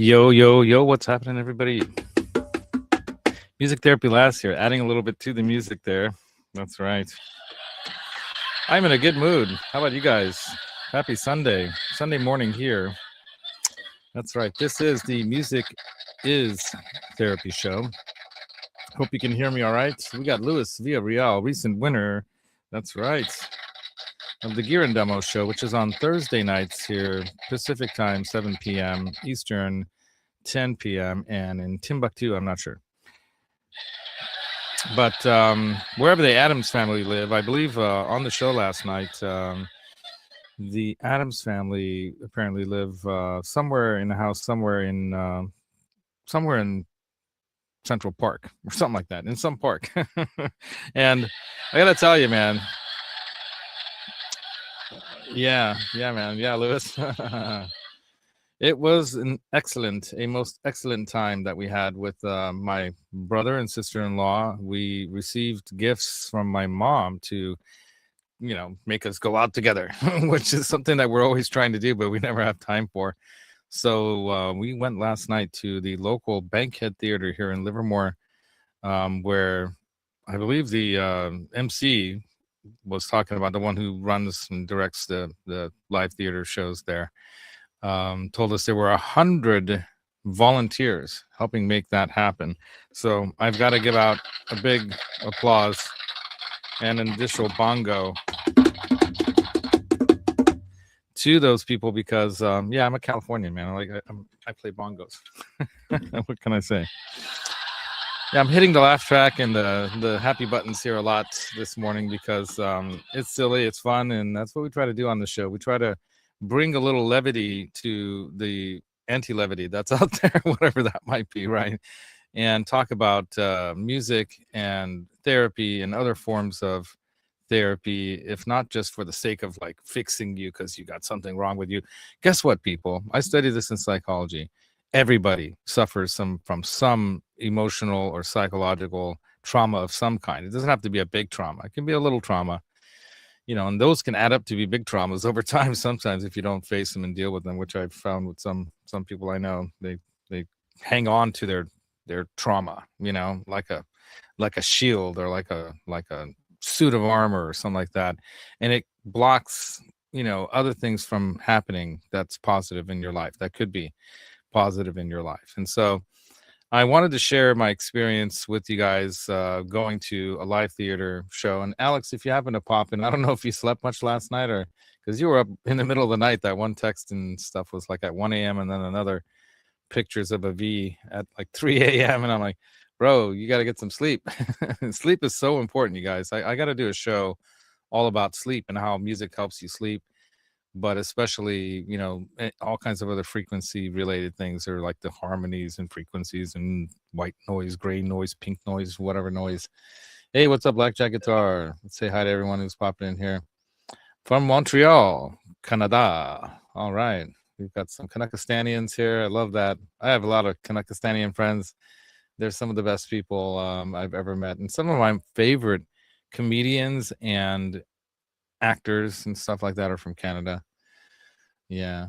Yo, yo, yo, what's happening, everybody? Music therapy last year, adding a little bit to the music there. That's right. I'm in a good mood. How about you guys? Happy Sunday. Sunday morning here. That's right. This is the Music is Therapy show. Hope you can hear me all right. We got Luis Villarreal, recent winner. That's right. Of the Gear and Demo show, which is on Thursday nights here, Pacific time, 7 p.m. Eastern, 10 p.m. And in Timbuktu, I'm not sure. But wherever the Addams family live, I believe on the show last night, the Addams family apparently live somewhere in a house, somewhere in Central Park or something like that, in some park. And I gotta tell you, man. Yeah, man. Yeah, Lewis. It was a most excellent time that we had with my brother and sister-in-law. We received gifts from my mom to, make us go out together, which is something that we're always trying to do, but we never have time for. So we went last night to the local Bankhead Theater here in Livermore, where I believe the MC was talking about, the one who runs and directs the live theater shows there. Told us there were 100 volunteers helping make that happen. So I've got to give out a big applause and an additional bongo to those people because, I'm a Californian, man. I play bongos. What can I say? Yeah, I'm hitting the laugh track and the happy buttons here a lot this morning because it's silly, it's fun, and that's what we try to do on the show. We try to bring a little levity to the anti-levity that's out there, whatever that might be, right? And talk about music and therapy and other forms of therapy, if not just for the sake of like fixing you because you got something wrong with you. Guess what, people? I study this in psychology. Everybody suffers from some emotional or psychological trauma of some kind. It doesn't have to be a big trauma. It can be a little trauma. And those can add up to be big traumas over time sometimes if you don't face them and deal with them, which I've found with some people I know. They hang on to their trauma, like a shield or like a suit of armor or something like that, and it blocks other things from happening that's positive in your life, that could be positive in your life. And so I wanted to share my experience with you guys going to a live theater show. And Alex, if you happen to pop in, I don't know if you slept much last night or because you were up in the middle of the night. That one text and stuff was like at 1 a.m. and then another pictures of a V at like 3 a.m. And I'm like, bro, you got to get some sleep. Sleep is so important, you guys. I got to do a show all about sleep and how music helps you sleep. But especially, all kinds of other frequency related things are like the harmonies and frequencies and white noise, gray noise, pink noise, whatever noise. Hey, what's up, Blackjack Guitar? Let's say hi to everyone who's popping in here from Montreal, Canada. All right. We've got some Kanakistanians here. I love that. I have a lot of Kanakistanian friends. They're some of the best people I've ever met. And some of my favorite comedians and actors and stuff like that are from Canada. Yeah,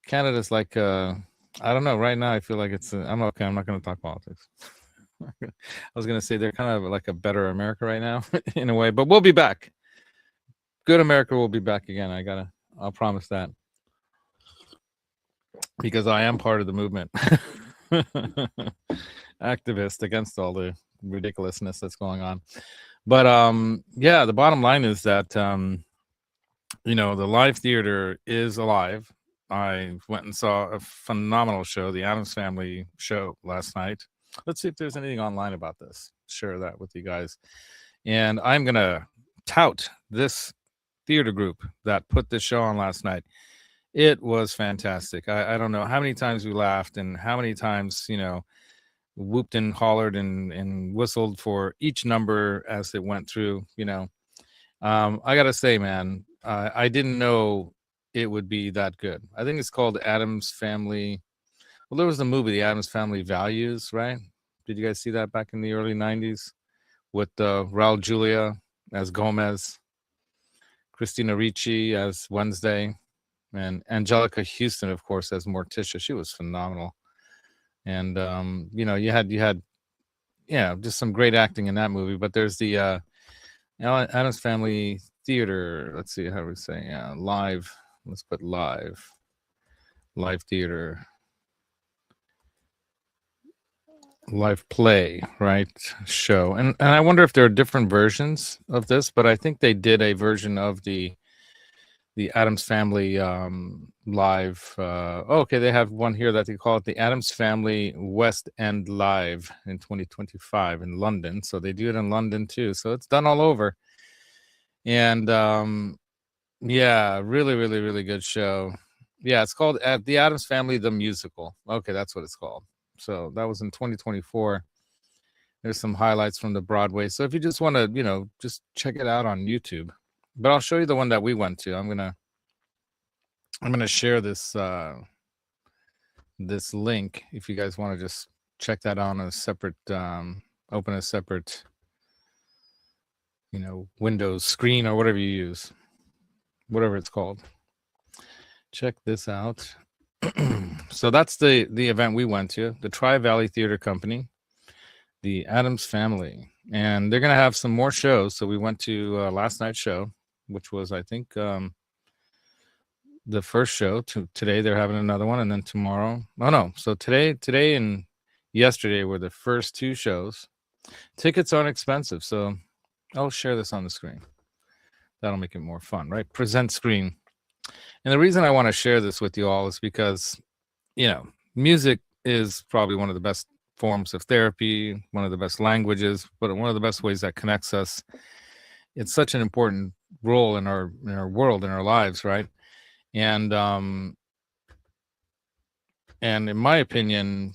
Canada's like I don't know, right now I feel like I'm okay, I'm not going to talk politics. I was going to say they're kind of like a better America right now in a way, but we'll be back. Good America will be back again. I'll promise that, because I am part of the movement. Activist against all the ridiculousness that's going on. But the bottom line is that the live theater is alive. I went and saw a phenomenal show, the Addams Family show last night. Let's see if there's anything online about this. Share that with you guys. And I'm going to tout this theater group that put this show on last night. It was fantastic. I don't know how many times we laughed and how many times, whooped and hollered and whistled for each number as it went through. I gotta say, man, I didn't know it would be that good. I think it's called Addams Family. Well, there was the movie, The Addams Family Values, right? Did you guys see that back in the early 90s with Raul Julia as Gomez, Christina Ricci as Wednesday, and Angelica Houston, of course, as Morticia. She was phenomenal. And you had just some great acting in that movie. But there's the Addams Family Theater. Let's see how we say live. Let's put live theater, live play, right? Show. And I wonder if there are different versions of this, but I think they did a version of the Addams Family live. Okay, they have one here that they call it the Addams Family West End Live in 2025 in London. So they do it in London too. So it's done all over. And yeah, really, really, really good show. Yeah, it's called The Addams Family the Musical. Okay, that's what it's called. So that was in 2024. There's some highlights from the Broadway. So if you just want to, just check it out on YouTube. But I'll show you the one that we went to. I'm gonna share this this link if you guys want to just check that on a separate open a separate Windows screen or whatever you use, whatever it's called. Check this out. So that's the event we went to, the Tri-Valley Theater Company, the Addams Family, and they're gonna have some more shows. So we went to last night's show, which was I think the first show. Today they're having another one, and then tomorrow. Oh no! So today and yesterday were the first two shows. Tickets aren't expensive, so I'll share this on the screen. That'll make it more fun, right? Present screen. And the reason I want to share this with you all is because, music is probably one of the best forms of therapy, one of the best languages, but one of the best ways that connects us. It's such an important role in our world, in our lives, right? And in my opinion,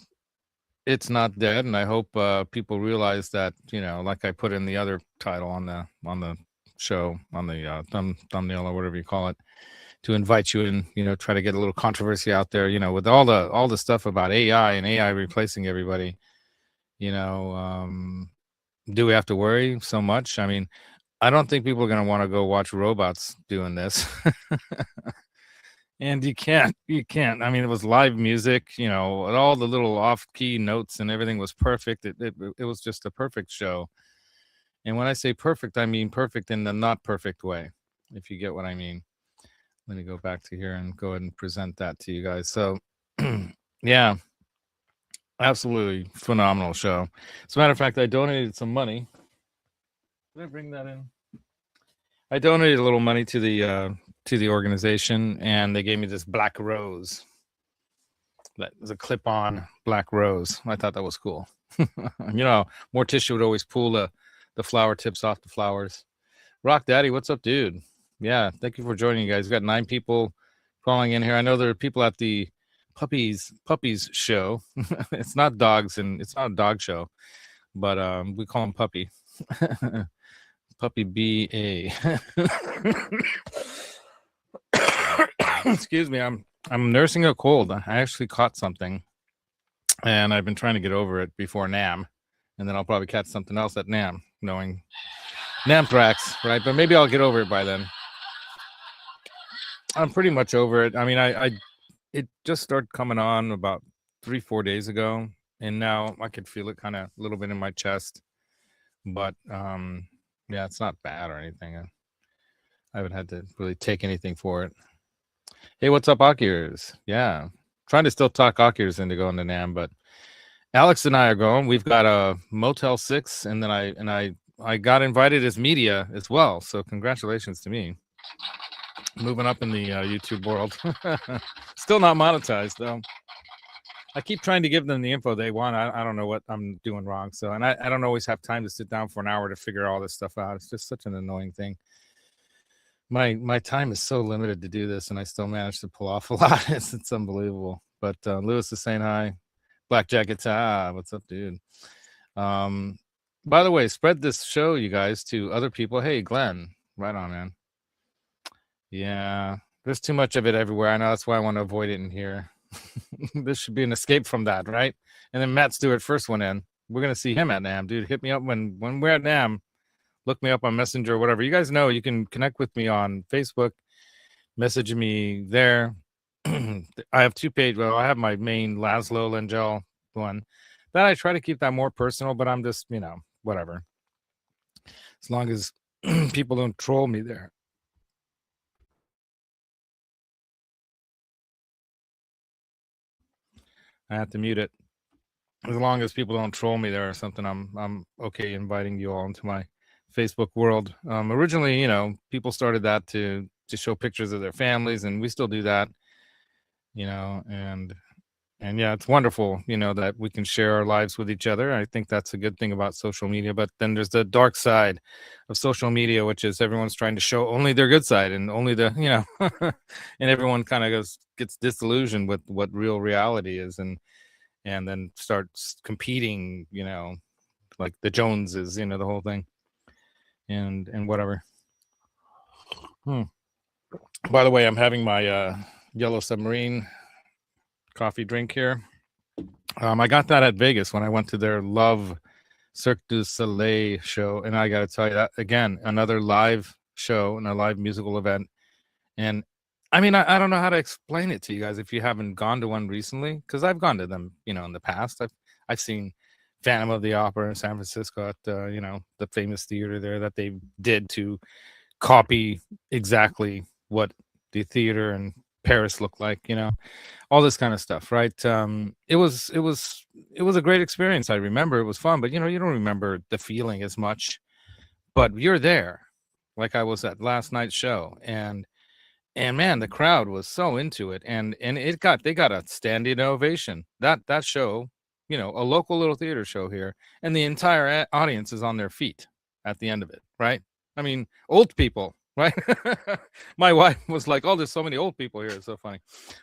it's not dead. And I hope people realize that, like I put in the other title on the show, on the thumbnail or whatever you call it, to invite you in, try to get a little controversy out there, with all the stuff about AI and AI replacing everybody. Do we have to worry so much? I mean, I don't think people are going to want to go watch robots doing this. And you can't. I mean, it was live music, and all the little off-key notes and everything was perfect. It was just a perfect show. And when I say perfect, I mean perfect in the not perfect way, if you get what I mean. Let me go back to here and go ahead and present that to you guys. So, yeah, absolutely phenomenal show. As a matter of fact, I donated some money. Did I bring that in? I donated a little money to the organization, and they gave me this black rose. That was a clip-on black rose. I thought that was cool. Morticia would always pull the flower tips off the flowers. Rock Daddy, what's up, dude? Yeah, thank you for joining, you guys. We've got 9 people calling in here. I know there are people at the puppies show. It's not dogs, and it's not a dog show, but we call them puppy. Puppy BA. Excuse me, I'm nursing a cold. I actually caught something, and I've been trying to get over it before NAM, and then I'll probably catch something else at NAM, knowing NAMthrax, right? But maybe I'll get over it by then. I'm pretty much over it. I mean, it just started coming on about 3-4 days ago, and now I could feel it kind of a little bit in my chest, but yeah, it's not bad or anything. I haven't had to really take anything for it. Hey, what's up, Akiers? Yeah, trying to still talk Akiers into going to NAM, but Alex and I are going. We've got a Motel 6, and then I got invited as media as well. So congratulations to me. Moving up in the YouTube world. Still not monetized though. I keep trying to give them the info they want. I don't know what I'm doing wrong. So, and I don't always have time to sit down for an hour to figure all this stuff out. It's just such an annoying thing. My time is so limited to do this, and I still manage to pull off a lot. It's unbelievable. But Lewis is saying hi. Black Jacket, what's up, dude? By the way, spread this show, you guys, to other people. Hey, Glenn, right on, man. Yeah, there's too much of it everywhere. I know, that's why I want to avoid it in here. This should be an escape from that, right? And then Matt Stewart first went in. We're gonna see him at NAM, dude. Hit me up when we're at NAM. Look me up on Messenger or whatever. You guys know you can connect with me on Facebook. Message me there. I have 2 pages. Well, I have my main Laszlo Langell one. That I try to keep that more personal, but I'm just, whatever. As long as people don't troll me there. I have to mute it. As long as people don't troll me there or something, I'm okay inviting you all into my Facebook world. Originally, people started that to show pictures of their families, and we still do that, and yeah, it's wonderful, that we can share our lives with each other. I think that's a good thing about social media. But then there's the dark side of social media, which is everyone's trying to show only their good side and only the, and everyone kind of gets disillusioned with what real reality is, and then starts competing, like the Joneses, the whole thing, and whatever. By the way, I'm having my Yellow Submarine coffee drink here. I got that at Vegas when I went to their Love Cirque du Soleil show, and I got to tell you that again, another live show and a live musical event. And I mean, I don't know how to explain it to you guys if you haven't gone to one recently, because I've gone to them, in the past. I've seen Phantom of the Opera in San Francisco at the famous theater there that they did to copy exactly what the theater in Paris looked like, all this kind of stuff, right? It was a great experience. I remember it was fun, but you don't remember the feeling as much. But you're there, like I was at last night's show, and man, the crowd was so into it, and they got a standing ovation. That show, a local little theater show here, and the entire audience is on their feet at the end of it, right? I mean, old people, right? My wife was like, "Oh, there's so many old people here. It's so funny."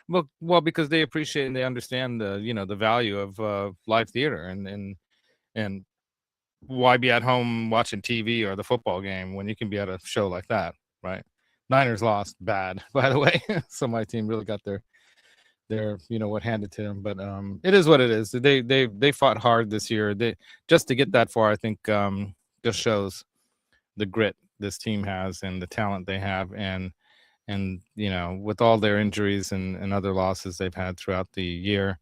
Well, because they appreciate and they understand the value of live theater, and why be at home watching TV or the football game when you can be at a show like that, right? Niners lost bad, by the way. So my team really got their what handed to them, but it is what it is. They fought hard this year. They just to get that far, I think just shows the grit this team has and the talent they have, and with all their injuries and other losses they've had throughout the year,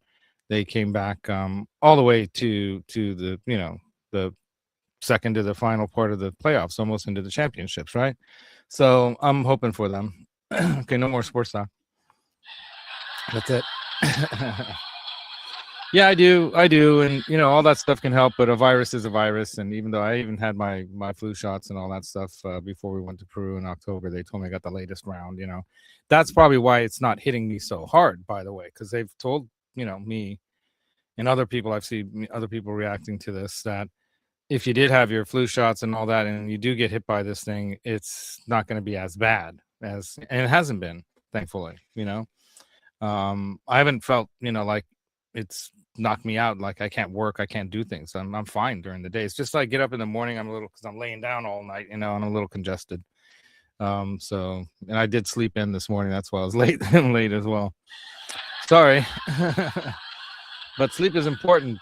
they came back all the way to the the second to the final part of the playoffs, almost into the championships, right? So I'm hoping for them. Okay, no more sports talk. That's it. Yeah, I do, and all that stuff can help, but a virus is a virus. And even though I even had my flu shots and all that stuff before we went to Peru in October, they told me I got the latest round. That's probably why it's not hitting me so hard, by the way, because they've told me and other people, I've seen other people reacting to this, that if you did have your flu shots and all that, and you do get hit by this thing, it's not going to be as bad and it hasn't been, thankfully. I haven't felt, like it's knocked me out. Like I can't work, I can't do things. I'm fine during the day. It's just like get up in the morning, I'm a little, because I'm laying down all night, and I'm a little congested. So, and I did sleep in this morning. That's why I was late as well. Sorry. But sleep is important.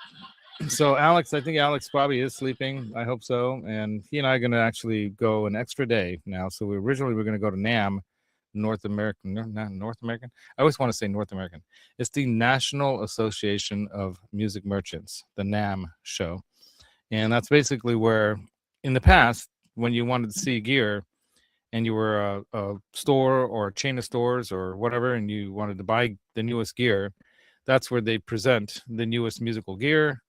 So Alex, I think Alex probably is sleeping. I hope so. And he and I are going to actually go an extra day now. So we originally were going to go to NAM, North American. Not North American. I always want to say North American. It's the National Association of Music Merchants, the NAM show. And that's basically where, in the past, when you wanted to see gear and you were a store or a chain of stores or whatever, and you wanted to buy the newest gear, that's where they present the newest musical gear,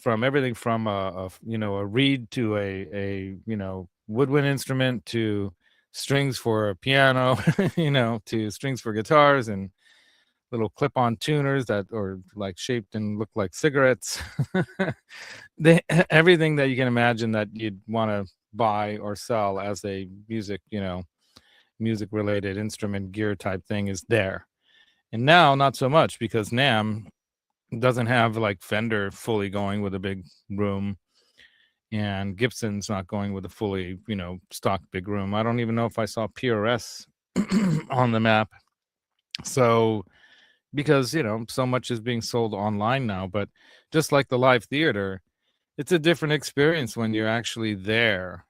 from everything from a reed to a woodwind instrument, to strings for a piano, to strings for guitars, and little clip-on tuners that are like shaped and look like cigarettes. Everything that you can imagine that you'd want to buy or sell as a music related instrument gear type thing is there. And now not so much, because NAM doesn't have like Fender fully going with a big room, and Gibson's not going with a fully stock big room. I don't even know if I saw PRS on the map. So because so much is being sold online now. But just like the live theater, it's a different experience when you're actually there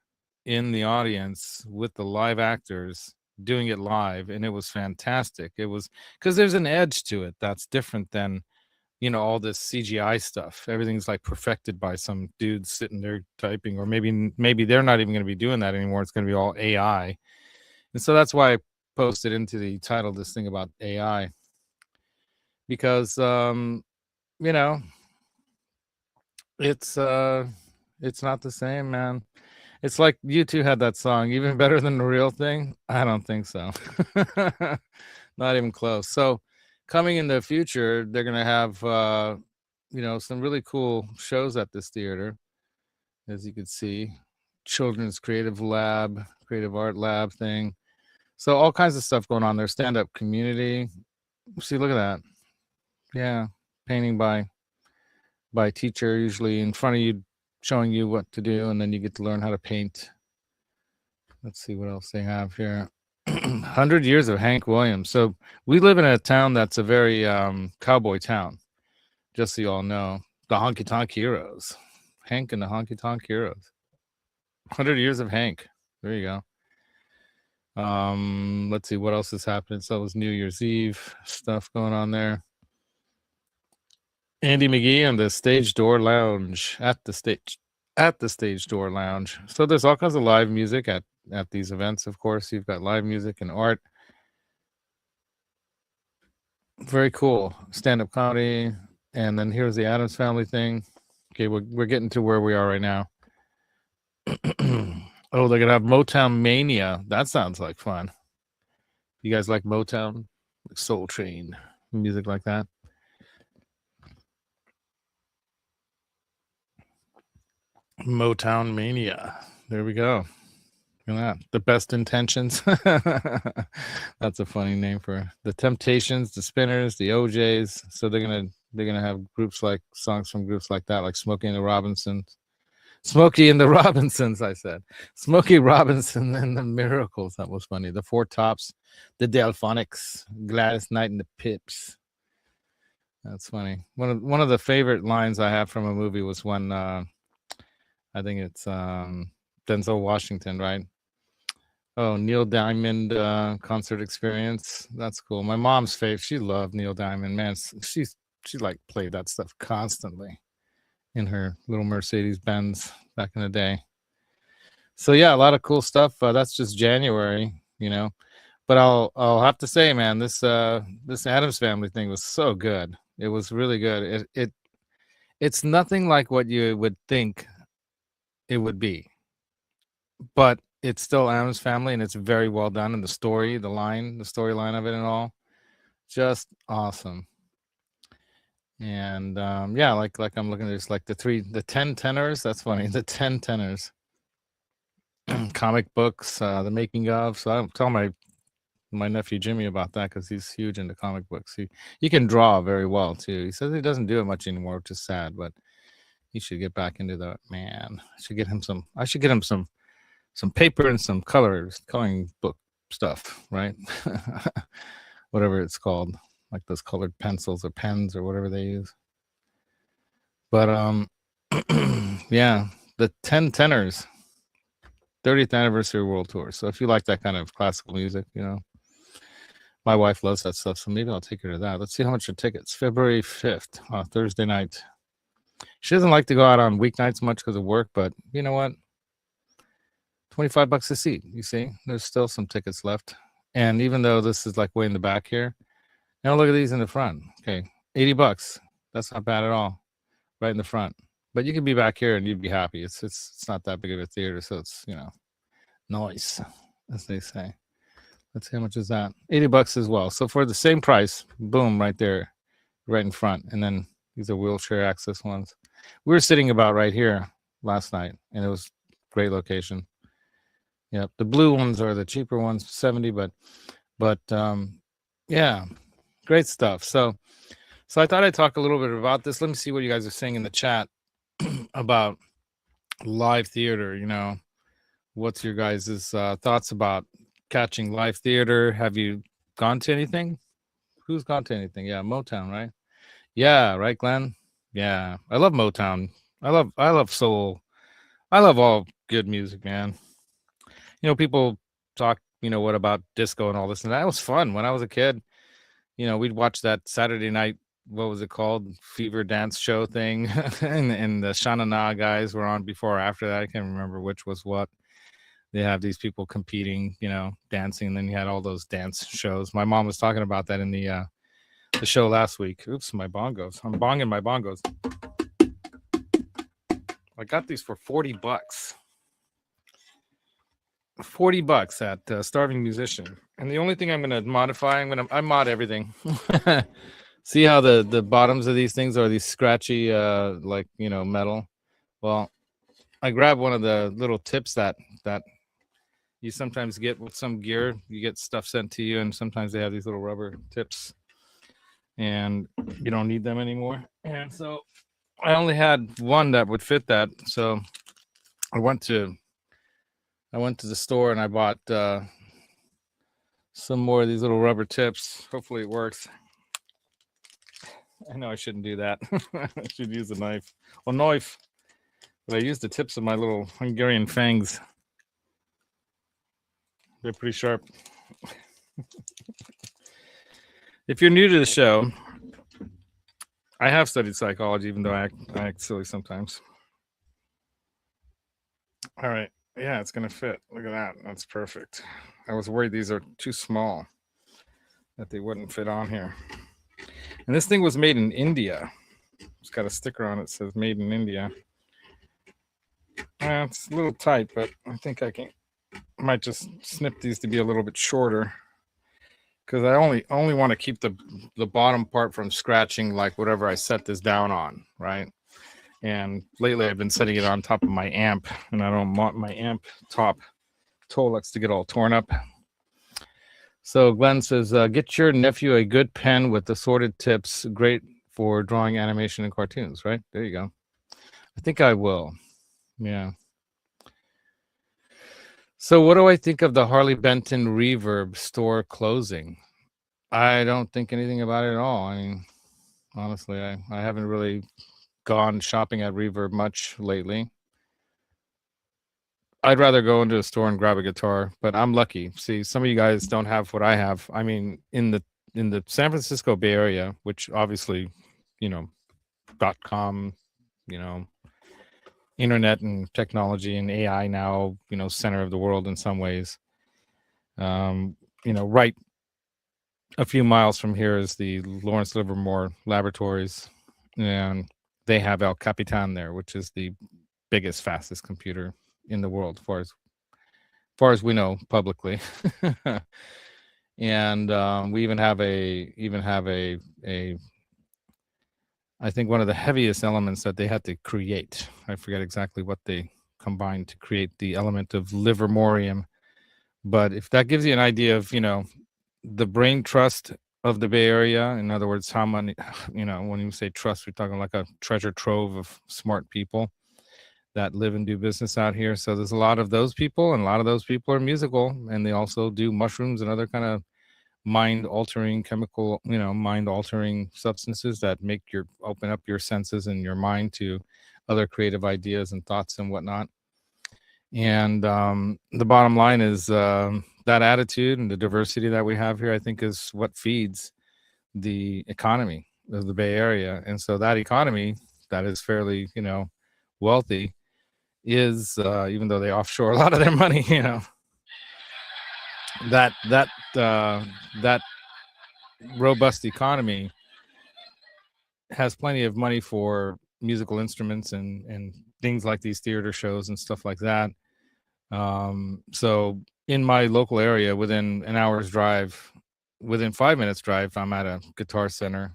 in the audience with the live actors doing it live. And it was fantastic. It was, because there's an edge to it that's different than all this CGI stuff. Everything's like perfected by some dude sitting there typing, or maybe they're not even going to be doing that anymore. It's going to be all AI. And so that's why I posted into the title this thing about AI, because you know, it's not the same, man. It's like U2 had that song, even better than the real thing. I don't think so. Not even close. So coming in the future, they're going to have some really cool shows at this theater, as you can see. Children's creative art lab thing. So all kinds of stuff going on there. Stand-up community. See, look at that. Yeah, painting by teacher, usually in front of you, showing you what to do, and then you get to learn how to paint. Let's see what else they have here. 100 years of Hank Williams. So we live in a town that's a very cowboy town, just so you all know. The Honky Tonk Heroes. Hank and the Honky Tonk Heroes. 100 years of Hank. There you go. Let's see what else is happening. So it was New Year's Eve stuff going on there. Andy McGee and the Stage Door Lounge at the Stage Door Lounge. So there's all kinds of live music at these events. Of course, you've got live music and art. Very cool. Stand-up comedy. And then here's the Addams Family thing. Okay, we're getting to where we are right now. Oh, they're gonna have Motown Mania. That sounds like fun. You guys like Motown, like Soul Train, music like that? Motown Mania. There we go. Look at that. The Best Intentions. That's a funny name for the Temptations, the Spinners, the OJs. So they're gonna have songs from groups like that, like Smokey and the Robinsons. Smokey and the Robinsons, I said. Smokey Robinson and the Miracles. That was funny. The Four Tops, the Delphonics, Gladys Knight and the Pips. That's funny. One of the favorite lines I have from a movie was when I think it's Denzel Washington, right? Oh, Neil Diamond concert experience. That's cool. My mom's favorite. She loved Neil Diamond. Man, she like played that stuff constantly in her little Mercedes Benz back in the day. So yeah, a lot of cool stuff. That's just January, But I'll have to say, man, this Addams Family thing was so good. It was really good. It's nothing like what you would think it would be, but it's still Addams Family, and it's very well done. And the storyline of it and all, just awesome. And yeah, like I'm looking at this, like the 10 tenors. That's funny. The 10 tenors. Comic books, the making of. So I'll tell my nephew Jimmy about that, because he's huge into comic books. He can draw very well too. He says he doesn't do it much anymore, which is sad, but he should get back into that. Man, I should get him some paper and some coloring book stuff, right? Whatever it's called, like those colored pencils or pens or whatever they use. But yeah, the 10 tenors, 30th anniversary world tour. So if you like that kind of classical music, my wife loves that stuff, so maybe I'll take her to that. Let's see how much are tickets. February 5th, Thursday night. She doesn't like to go out on weeknights much because of work, but you know what? $25 a seat. You see, there's still some tickets left. And even though this is like way in the back here, now look at these in the front. Okay, $80. That's not bad at all, right in the front. But you could be back here and you'd be happy. It's not that big of a theater, so it's noise, as they say. Let's see how much is that. $80 as well. So for the same price, boom, right there, right in front. And then these are wheelchair access ones. We were sitting about right here last night, and it was great location. Yep, the blue ones are the cheaper ones, 70, but yeah, great stuff. So I thought I'd talk a little bit about this. Let me see what you guys are saying in the chat about live theater. What's your guys' thoughts about catching live theater? Have you gone to anything? Who's gone to anything? Yeah, Motown, right? Yeah, right, Glenn? Yeah, I love Motown. I love soul. I love all good music, man. People talk, what about disco and all this, and that was fun when I was a kid. We'd watch that Saturday night what was it called? Fever dance show thing. And the Shanana guys were on before or after that. I can't remember which was what. They have these people competing, dancing. And then you had all those dance shows. My mom was talking about that in the show last week. Oops, my bongos. I'm bonging my bongos. I got these for $40. $40 at Starving Musician. And the only thing I'm going to modify, I mod everything. See how the bottoms of these things are these scratchy, metal. Well, I grabbed one of the little tips that you sometimes get with some gear. You get stuff sent to you, and sometimes they have these little rubber tips, and you don't need them anymore. And so I only had one that would fit that. So I went to the store and I bought some more of these little rubber tips. Hopefully it works. I know I shouldn't do that. I should use a knife. Well, knife. But I used the tips of my little Hungarian fangs. They're pretty sharp. If you're new to the show, I have studied psychology, even though I act silly sometimes. All right. Yeah, it's going to fit. Look at that. That's perfect. I was worried these are too small, that they wouldn't fit on here. And this thing was made in India. It's got a sticker on it that says made in India. It's a little tight, but I think I might just snip these to be a little bit shorter, because I only want to keep the bottom part from scratching like whatever I set this down on, right? And lately I've been setting it on top of my amp, and I don't want my amp top Tolex to get all torn up. So Glenn says, get your nephew a good pen with assorted tips. Great for drawing animation and cartoons, right? There you go. I think I will. Yeah. So what do I think of the Harley Benton Reverb store closing? I don't think anything about it at all. I mean, honestly, I haven't really gone shopping at Reverb much lately. I'd rather go into a store and grab a guitar, but I'm lucky. See, some of you guys don't have what I have. I mean, in the San Francisco Bay Area, which obviously, .com, internet and technology and AI now, center of the world in some ways. Right a few miles from here is the Lawrence Livermore Laboratories, and they have El Capitan there, which is the biggest, fastest computer in the world, as far as we know publicly. And we even have a I think one of the heaviest elements that they had to create. I forget exactly what they combined to create the element of livermorium. But if that gives you an idea of, the brain trust of the Bay Area, in other words, how many, when you say trust, we're talking like a treasure trove of smart people that live and do business out here. So there's a lot of those people, and a lot of those people are musical, and they also do mushrooms and other kind of mind-altering chemical, mind-altering substances that make open up your senses and your mind to other creative ideas and thoughts and whatnot. And the bottom line is that attitude and the diversity that we have here, I think, is what feeds the economy of the Bay Area. And so that economy that is fairly, wealthy is, even though they offshore a lot of their money, that robust economy has plenty of money for musical instruments and things like these theater shows and stuff like that. So in my local area, within an hour's drive, within 5 minutes drive, I'm at a guitar center.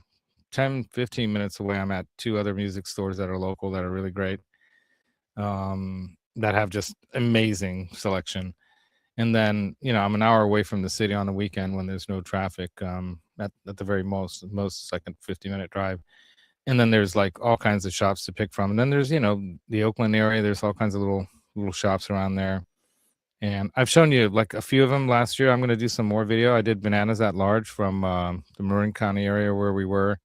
10-15 minutes away, I'm at two other music stores that are local that are really great, that have just amazing selection. And then, I'm an hour away from the city on the weekend when there's no traffic, at the very most like a 50-minute drive. And then there's like all kinds of shops to pick from. And then there's, the Oakland area, there's all kinds of little shops around there. And I've shown you like a few of them last year. I'm going to do some more video. I did Bananas at Large from the Marin County area where we were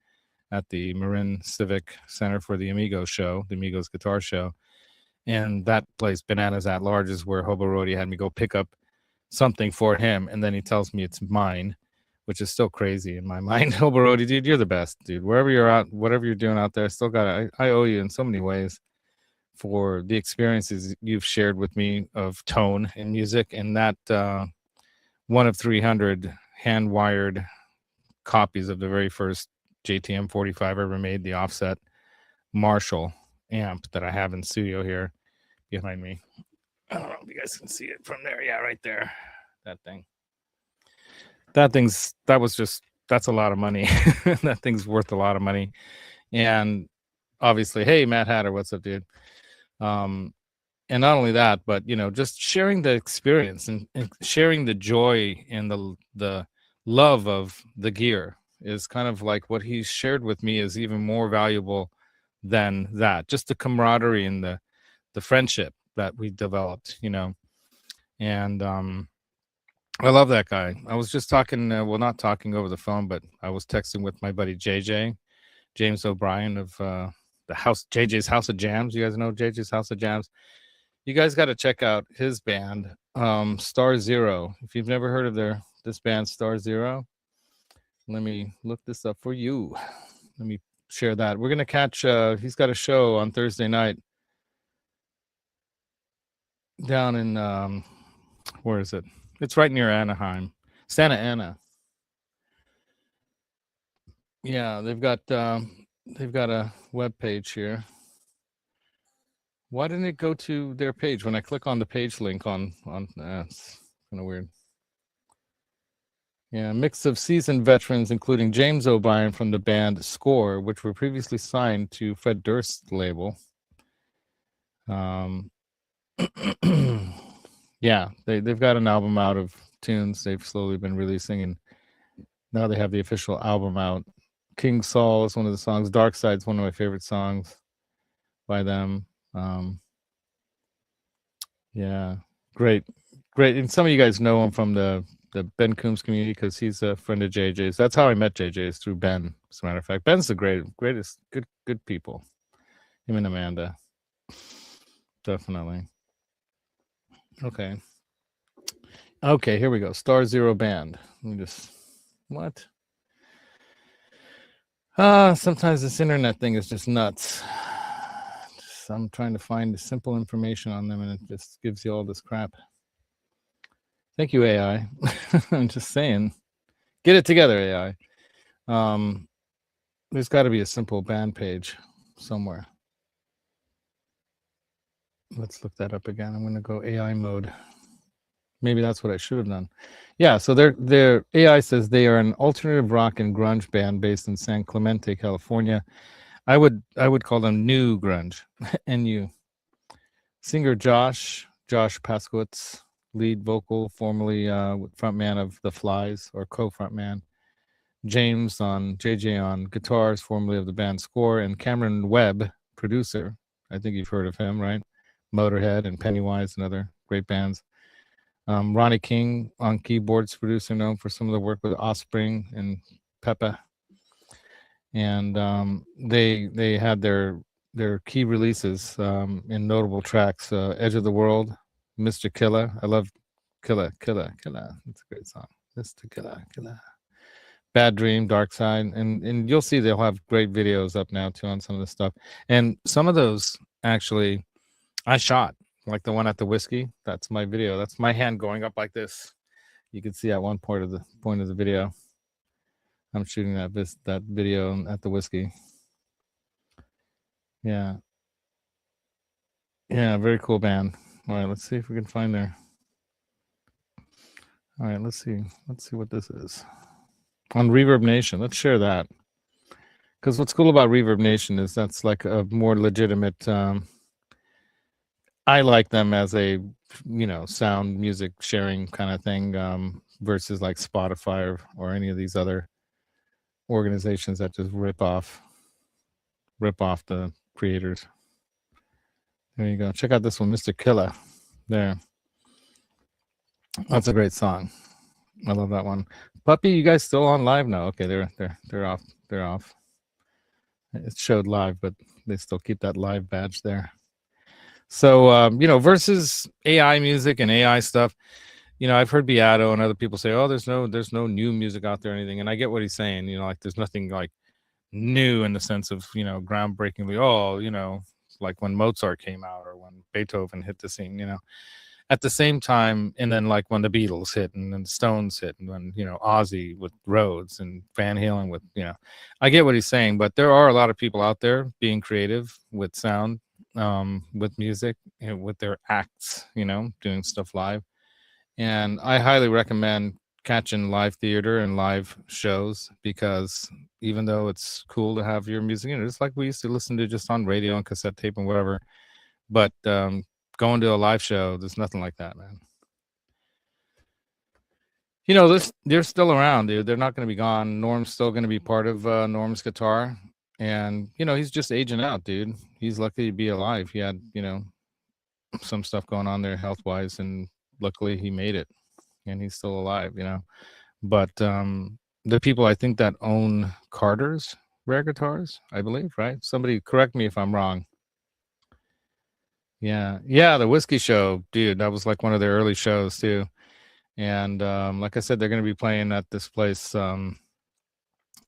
at the Marin Civic Center for the Amigos show, the Amigos guitar show. And that place, Bananas at Large, is where Hobo Roadie had me go pick up something for him. And then he tells me it's mine. which is still crazy in my mind. Oberodi, dude, you're the best, dude. Wherever you're out, whatever you're doing out there, I owe you in so many ways for the experiences you've shared with me of tone and music, and that one of 300 hand-wired copies of the very first JTM 45 ever made, the offset Marshall amp that I have in studio here behind me. I don't know if you guys can see it from there. Yeah, right there. That thing. That's a lot of money. That thing's worth a lot of money. And obviously, hey, Matt Hatter, what's up, dude? And not only that, but just sharing the experience and sharing the joy and the love of the gear is kind of like what he's shared with me is even more valuable than that. Just the camaraderie and the friendship that we developed, and I love that guy. I was just talking, not talking over the phone, but I was texting with my buddy JJ, James O'Brien of JJ's House of Jams. You guys know JJ's House of Jams? You guys got to check out his band, Star Zero. If you've never heard of this band, Star Zero, let me look this up for you. Let me share that. We're going to catch, he's got a show on Thursday night down in, where is it? It's right near Anaheim, Santa Ana. Yeah, they've got a web page here. Why didn't it go to their page when I click on the page link on it's kind of weird. Yeah, a mix of seasoned veterans, including James O'Brien from the band Score, which were previously signed to Fred Durst's label. Yeah, they've got an album out of tunes they've slowly been releasing, and now they have the official album out. King Saul is one of the songs. Dark Side's one of my favorite songs by them. Yeah, great. And some of you guys know him from the Ben Coombs community because he's a friend of JJ's. That's how I met JJ's, through Ben, as a matter of fact. Ben's the greatest, good people. Him and Amanda. Definitely. Okay, here we go. Star Zero Band. Let me just, what? Sometimes this internet thing is just nuts. I'm trying to find simple information on them, and it just gives you all this crap. Thank you, AI. I'm just saying, get it together, AI. There's got to be a simple band page somewhere. Let's look that up again. I'm going to go AI mode. Maybe that's what I should have done. Yeah, so their AI says they are an alternative rock and grunge band based in San Clemente, California. I would call them new grunge. NU. Singer Josh Paskowitz, lead vocal, formerly frontman of The Flies, or co-frontman. JJ on guitars, formerly of the band Score, and Cameron Webb, producer. I think you've heard of him, right? Motorhead and Pennywise and other great bands. Ronnie King on keyboards, producer known for some of the work with Offspring and Peppa. And they had their key releases in notable tracks. Edge of the World, Mr. Killer. I love Killer. It's a great song. Mr. Killer. Bad Dream, Dark Side. And you'll see they'll have great videos up now too on some of this stuff. And some of those actually I shot, like the one at the whiskey. That's my video. That's my hand going up like this. You can see at one point of the video. I'm shooting that video at the whiskey. Yeah, very cool band. All right, let's see if we can find there. All right, let's see what this is on Reverb Nation. Let's share that, because what's cool about Reverb Nation is that's like a more legitimate. I like them as a sound music sharing kind of thing versus like Spotify or any of these other organizations that just rip off the creators. There you go. Check out this one, Mr. Killer. There. That's a great song. I love that one. Puppy, you guys still on live now? Okay, they're off. They're off. It showed live, but they still keep that live badge there. So versus AI music and AI stuff, I've heard Beato and other people say, "Oh, there's no new music out there or anything," and I get what he's saying. Like there's nothing like new in the sense of groundbreakingly. Oh, like when Mozart came out or when Beethoven hit the scene. At the same time, and then like when the Beatles hit and then the Stones hit and when Ozzy with Rhodes and Van Halen with I get what he's saying, but there are a lot of people out there being creative with sound, with music, with their acts, doing stuff live. And I highly recommend catching live theater and live shows because even though it's cool to have your music in it, it's like we used to listen to just on radio and cassette tape and whatever. But going to a live show, there's nothing like that, man. They're still around, dude. They're not going to be gone. Norm's still going to be part of Norm's guitar. And, he's just aging out, dude. He's lucky to be alive. He had, some stuff going on there health-wise, and luckily he made it. And he's still alive, But the people I think that own Carter's rare guitars, I believe, right? Somebody correct me if I'm wrong. Yeah, the Whiskey Show, dude. That was like one of their early shows too. And like I said, they're going to be playing at this place. I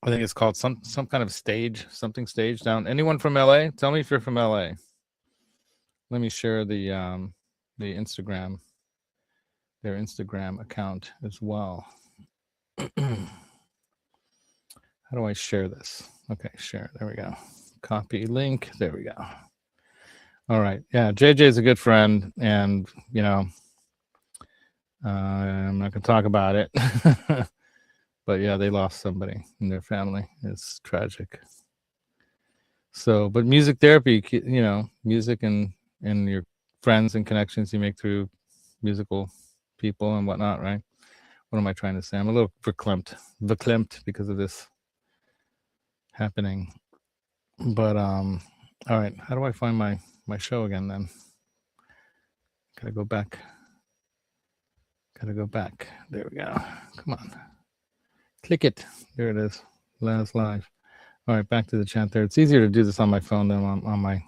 think it's called some kind of something stage down. Anyone from LA? Tell me if you're from LA. Let me share the Instagram, their Instagram account as well. How do I share this? Okay, share. There we go. Copy link. There we go. All right. Yeah, JJ is a good friend, and I'm not going to talk about it. But yeah, they lost somebody in their family. It's tragic. So, but music therapy, music and your friends and connections you make through musical people and whatnot, right? What am I trying to say? I'm a little verklempt because of this happening. But all right, how do I find my show again then? Gotta go back. There we go. Come on. Click it. There it is. Last live. All right, back to the chat there. It's easier to do this on my phone than on my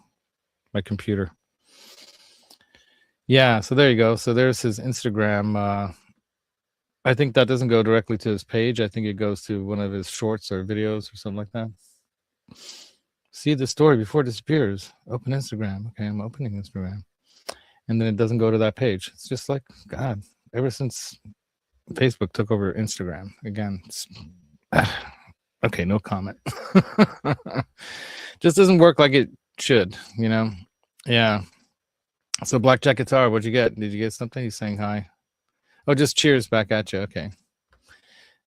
computer. Yeah, so there you go. So there's his Instagram. I think that doesn't go directly to his page. I think it goes to one of his shorts or videos or something like that. See the story before it disappears. Open Instagram. Okay, I'm opening Instagram. And then it doesn't go to that page. It's just like, God, ever since Facebook took over Instagram, again, okay, no comment. Just doesn't work like it should, Yeah. So Blackjack Guitar, what'd you get? Did you get something? He's saying hi. Oh, just cheers back at you. Okay.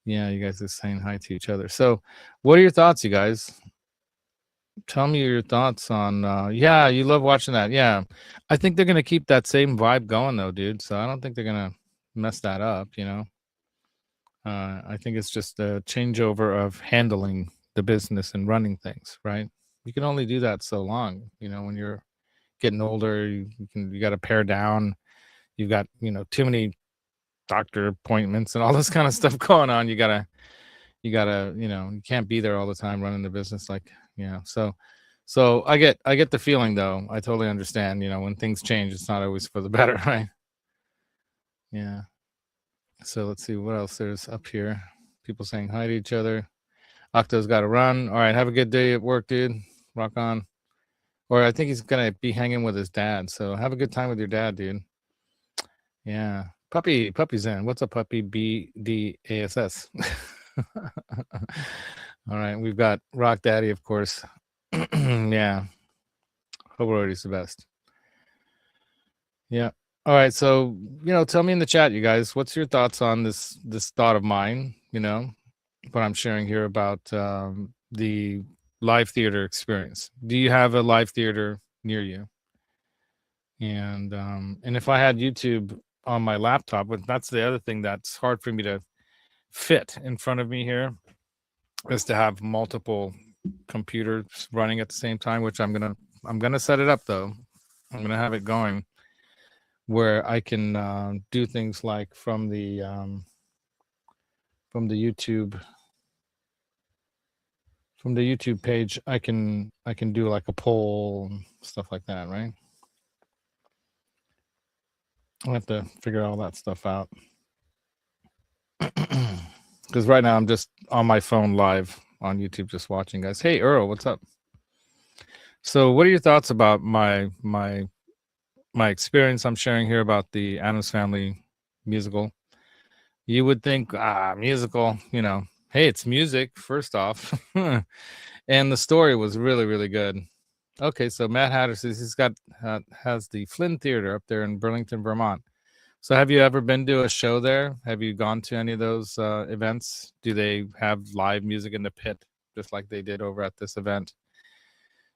Yeah, you guys are saying hi to each other. So what are your thoughts, you guys? Tell me your thoughts on yeah, you love watching that. Yeah. I think they're gonna keep that same vibe going though, dude. So I don't think they're gonna mess that up, I think it's just a changeover of handling the business and running things, right? You can only do that so long, when you're getting older, you got to pare down. You've got, too many doctor appointments and all this kind of stuff going on. You gotta, you can't be there all the time running the business. Like, so I get the feeling though. I totally understand, when things change, it's not always for the better, right? Yeah. So let's see what else there's up here. People saying hi to each other. Octo's got to run. All right, have a good day at work, dude. Rock on. Or I think he's gonna be hanging with his dad. So have a good time with your dad, dude. Yeah, puppy's in. What's up, puppy? BDASS. All right, we've got Rock Daddy, of course. Yeah, hope Roadies the best. Yeah. All right, so tell me in the chat, you guys, what's your thoughts on this thought of mine? What I'm sharing here about the live theater experience. Do you have a live theater near you? And if I had YouTube on my laptop, but that's the other thing that's hard for me to fit in front of me here, is to have multiple computers running at the same time, which I'm gonna set it up though. I'm gonna have it going where I can do things like from the YouTube page, I can do like a poll and stuff like that, right? I'll have to figure all that stuff out. because right now I'm just on my phone live on YouTube, just watching, guys. Hey, Earl, what's up? So, what are your thoughts about my experience I'm sharing here about the Addams Family musical? You would think, musical, hey, it's music, first off. And the story was really, really good. Okay, so Matt Hatter says he's got has the Flynn Theater up there in Burlington, Vermont. So have you ever been to a show there? Have you gone to any of those events? Do they have live music in the pit, just like they did over at this event?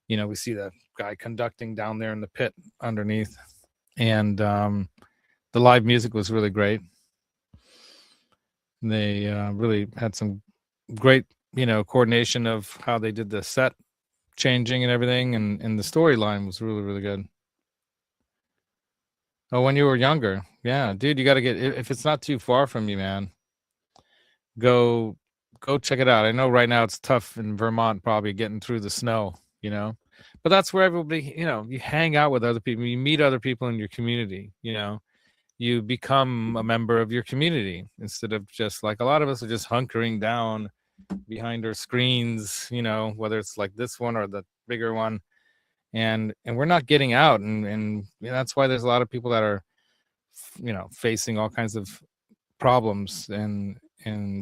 We see the guy conducting down there in the pit underneath. And the live music was really great. They really had some great, coordination of how they did the set changing and everything. And the storyline was really, really good. Oh, when you were younger. Yeah, dude, you got to get, if it's not too far from you, man, go check it out. I know right now it's tough in Vermont, probably getting through the snow, but that's where everybody, you hang out with other people, you meet other people in your community, you become a member of your community instead of just like a lot of us are just hunkering down behind our screens, whether it's like this one or the bigger one. And we're not getting out. And that's why there's a lot of people that are, facing all kinds of problems and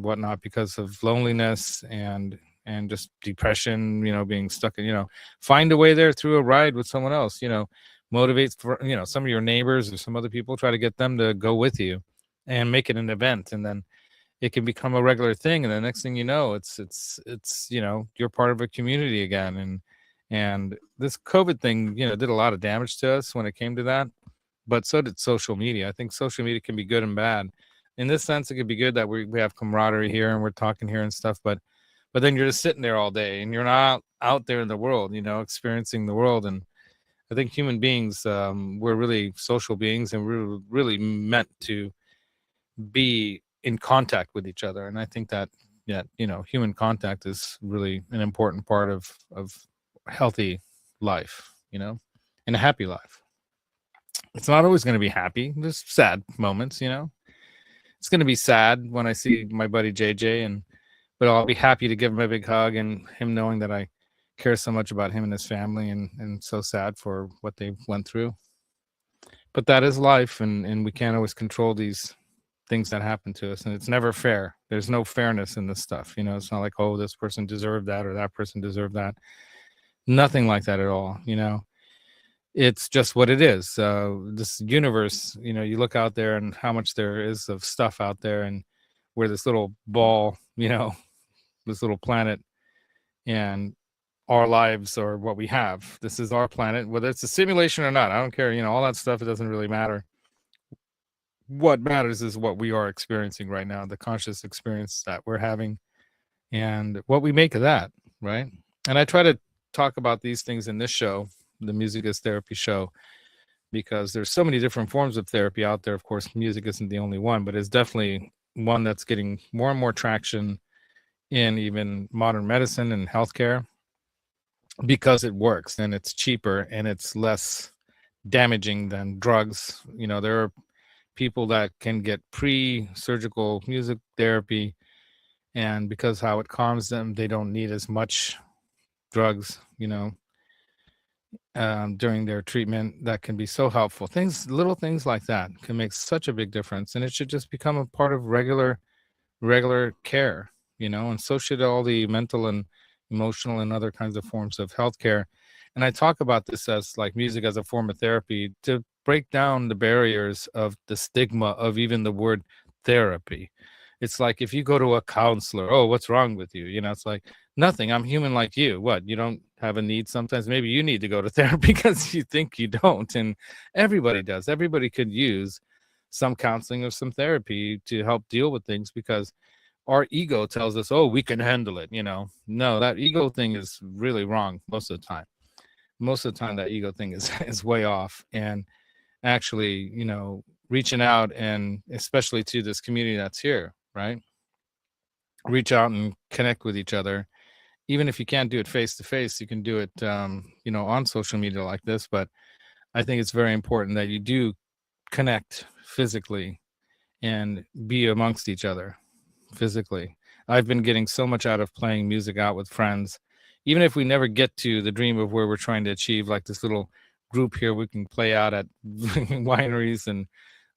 whatnot because of loneliness and just depression, being stuck in, find a way there through a ride with someone else, motivates for, some of your neighbors or some other people, try to get them to go with you and make it an event. And then it can become a regular thing. And the next thing you know, it's, you're part of a community again. And this COVID thing, did a lot of damage to us when it came to that, but so did social media. I think social media can be good and bad. In this sense, it could be good that we have camaraderie here and we're talking here and stuff, but then you're just sitting there all day and you're not out there in the world, experiencing the world. And I think human beings, we're really social beings and we're really meant to be in contact with each other. And I think that, human contact is really an important part of healthy life, and a happy life. It's not always going to be happy. There's sad moments, It's going to be sad when I see my buddy JJ, but I'll be happy to give him a big hug and him knowing that I care so much about him and his family and so sad for what they went through. But that is life, and we can't always control these things that happen to us, and it's never fair. There's no fairness in this stuff. It's not like, oh, this person deserved that or that person deserved that. Nothing like that at all. It's just what it is. This universe, you look out there and how much there is of stuff out there, and we're this little ball, this little planet, and our lives are what we have. This is our planet, whether it's a simulation or not. I don't care. All that stuff, it doesn't really matter. What matters is what we are experiencing right now, the conscious experience that we're having, and what we make of that, right? And I try to talk about these things in this show, the Music is Therapy show, because there's so many different forms of therapy out there. Of course, music isn't the only one, but it's definitely one that's getting more and more traction in even modern medicine and healthcare because it works and it's cheaper and it's less damaging than drugs. There are people that can get pre-surgical music therapy, and because how it calms them, they don't need as much drugs, during their treatment. That can be so helpful. Little things like that can make such a big difference, and it should just become a part of regular care, and so should all the mental and emotional and other kinds of forms of healthcare. And I talk about this as like music as a form of therapy to break down the barriers of the stigma of even the word therapy. It's like if you go to a counselor, oh, what's wrong with you? It's like, nothing. I'm human like you. What? You don't have a need sometimes? Maybe you need to go to therapy because you think you don't. And everybody does. Everybody could use some counseling or some therapy to help deal with things, because our ego tells us, oh, we can handle it. No, that ego thing is really wrong most of the time. Most of the time, that ego thing is way off. And actually, reaching out, and especially to this community that's here, right? Reach out and connect with each other. Even if you can't do it face to face, you can do it, on social media like this. But I think it's very important that you do connect physically and be amongst each other physically. I've been getting so much out of playing music out with friends, even if we never get to the dream of where we're trying to achieve, like this little group here we can play out at wineries and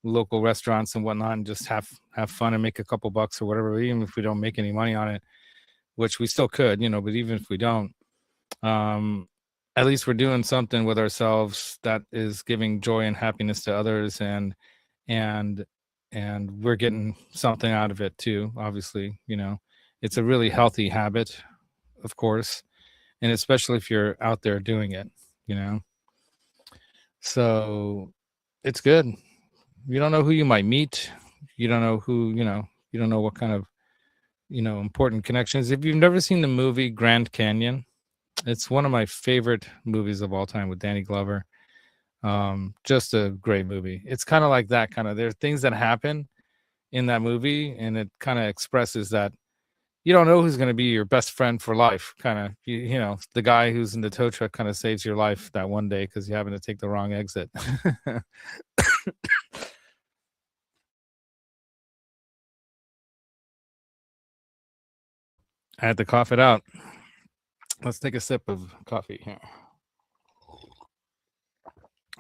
local restaurants and whatnot, and just have fun and make a couple bucks or whatever, even if we don't make any money on it, which we still could, but even if we don't, um, at least we're doing something with ourselves that is giving joy and happiness to others, and and we're getting something out of it too. Obviously, it's a really healthy habit, of course, and especially if you're out there doing it, you know. So it's good. You don't know who you might meet. You don't know who, you don't know what kind of, important connections. If you've never seen the movie Grand Canyon, it's one of my favorite movies of all time with Danny Glover. Just a great movie. It's kind of like that kind of, there are things that happen in that movie, and it kind of expresses that you don't know who's going to be your best friend for life. Kind of, the guy who's in the tow truck kind of saves your life that one day because you happen to take the wrong exit. I had to cough it out. Let's take a sip of coffee here.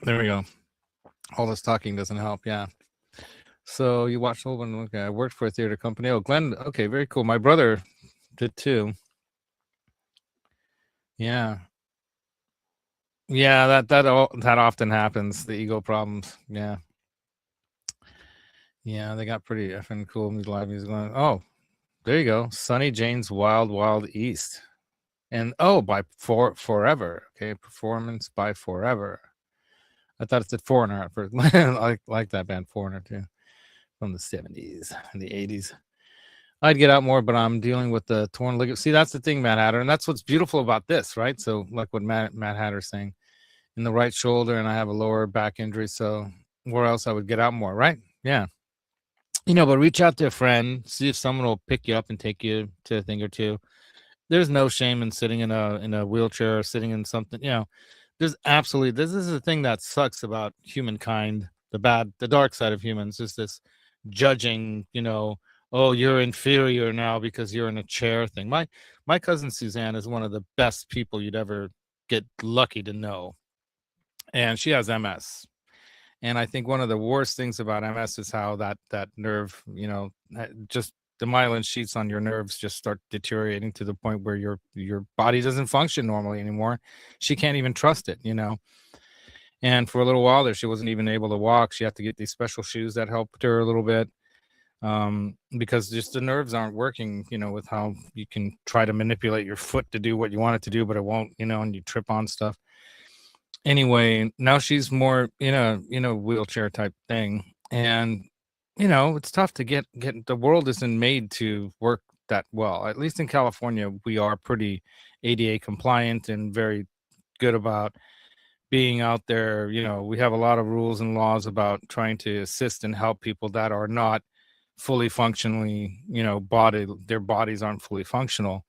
There we go. All this talking doesn't help. Yeah. So you watched the whole one. Okay. I worked for a theater company. Oh, Glenn. Okay. Very cool. My brother did too. Yeah. Yeah. That often happens. The ego problems. Yeah. Yeah. They got pretty effing cool live music going. Oh, there you go. Sonny Jane's Wild Wild East. And by Forever. Okay. Performance by Forever. I thought it said Foreigner at first. I like that band Foreigner too, from the 70s and the 80s. I'd get out more, but I'm dealing with the torn ligament. See, that's the thing, Matt Hatter, and that's what's beautiful about this, right? So, like what Matt Hatter's saying, in the right shoulder, and I have a lower back injury. So, where else I would get out more, right? Yeah, but reach out to a friend, see if someone will pick you up and take you to a thing or two. There's no shame in sitting in a wheelchair or sitting in something. There's absolutely, this is the thing that sucks about humankind, the dark side of humans is this judging, oh, you're inferior now because you're in a chair thing. My cousin Suzanne is one of the best people you'd ever get lucky to know, and she has MS. And I think one of the worst things about MS is how that nerve, just the myelin sheets on your nerves just start deteriorating to the point where your body doesn't function normally anymore. She can't even trust it, And for a little while there, she wasn't even able to walk. She had to get these special shoes that helped her a little bit, because just the nerves aren't working, with how you can try to manipulate your foot to do what you want it to do, but it won't, and you trip on stuff. Anyway, now she's more in a wheelchair type thing, and it's tough to get. The world isn't made to work that well. At least in California, we are pretty ADA compliant and very good about being out there. We have a lot of rules and laws about trying to assist and help people that are not fully functionally, their bodies aren't fully functional.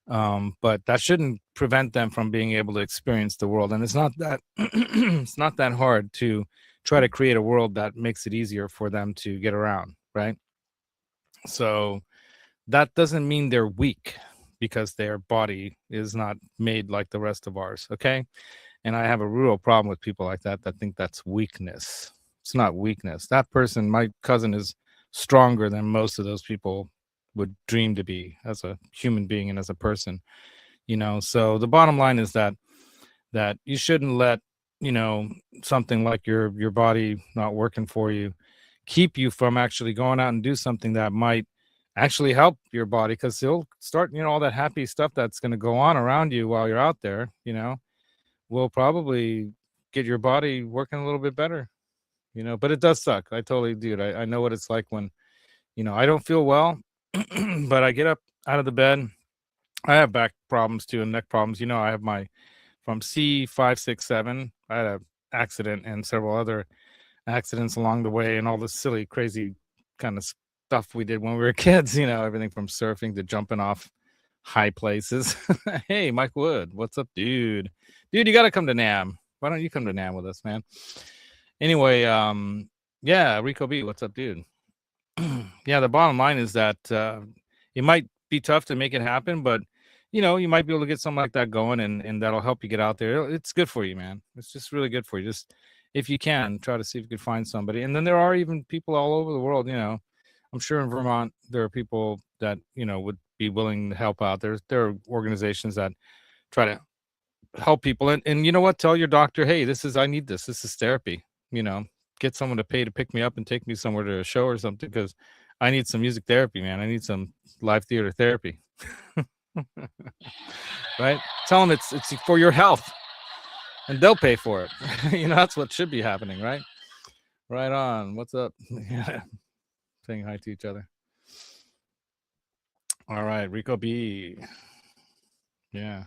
But that shouldn't prevent them from being able to experience the world. And it's not that it's not that hard to try to create a world that makes it easier for them to get around, right? So that doesn't mean they're weak because their body is not made like the rest of ours, okay? And I have a real problem with people like that think that's weakness. It's not weakness. That person, my cousin, is stronger than most of those people would dream to be as a human being and as a person. So the bottom line is that you shouldn't let something like your body not working for you keep you from actually going out and do something that might actually help your body, because you'll start all that happy stuff that's going to go on around you while you're out there will probably get your body working a little bit better. But it does suck. I totally do. I know what it's like when I don't feel well, but I get up out of the bed. I have back problems too and neck problems. I have from C567. I had an accident and several other accidents along the way, and all this silly, crazy kind of stuff we did when we were kids. Everything from surfing to jumping off high places. Hey, Mike Wood, what's up, dude? Dude, you got to come to NAM. Why don't you come to NAM with us, man? Anyway, yeah, Rico B, what's up, dude? Yeah, the bottom line is that it might be tough to make it happen, but you know, you might be able to get something like that going, and that'll help you get out there. It's good for you, man. It's just really good for you. Just if you can, try to see if you can find somebody. And then there are even people all over the world, you know. I'm sure in Vermont there are people that, you know, would be willing to help out. There are organizations that try to help people. And you know what? Tell your doctor, hey, I need this. This is therapy. You know, get someone to pay to pick me up and take me somewhere to a show or something, because I need some music therapy, man. I need some live theater therapy. Right? Tell them it's for your health, and they'll pay for it. You know, that's what should be happening, right? Right on. What's up? Saying hi to each other. All right, Rico B. Yeah,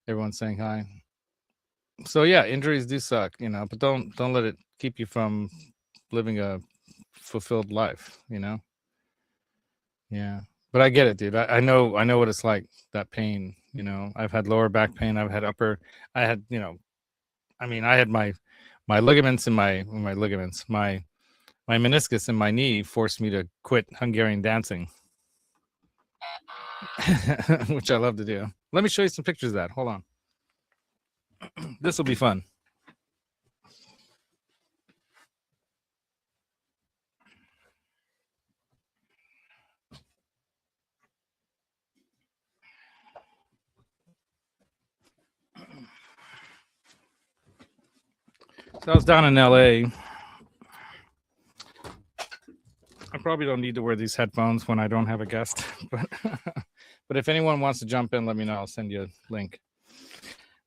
everyone's saying hi. So yeah, injuries do suck, you know, but don't let it keep you from living a fulfilled life, you know. Yeah, but I get it, dude. I know what it's like, that pain. You know, I've had lower back pain. I've had upper. I had, you know, I mean, I had my ligaments and my meniscus in my knee forced me to quit Hungarian dancing, which I love to do. Let me show you some pictures of that. Hold on. This will be fun. So I was down in LA. I probably don't need to wear these headphones when I don't have a guest, but if anyone wants to jump in, let me know. I'll send you a link.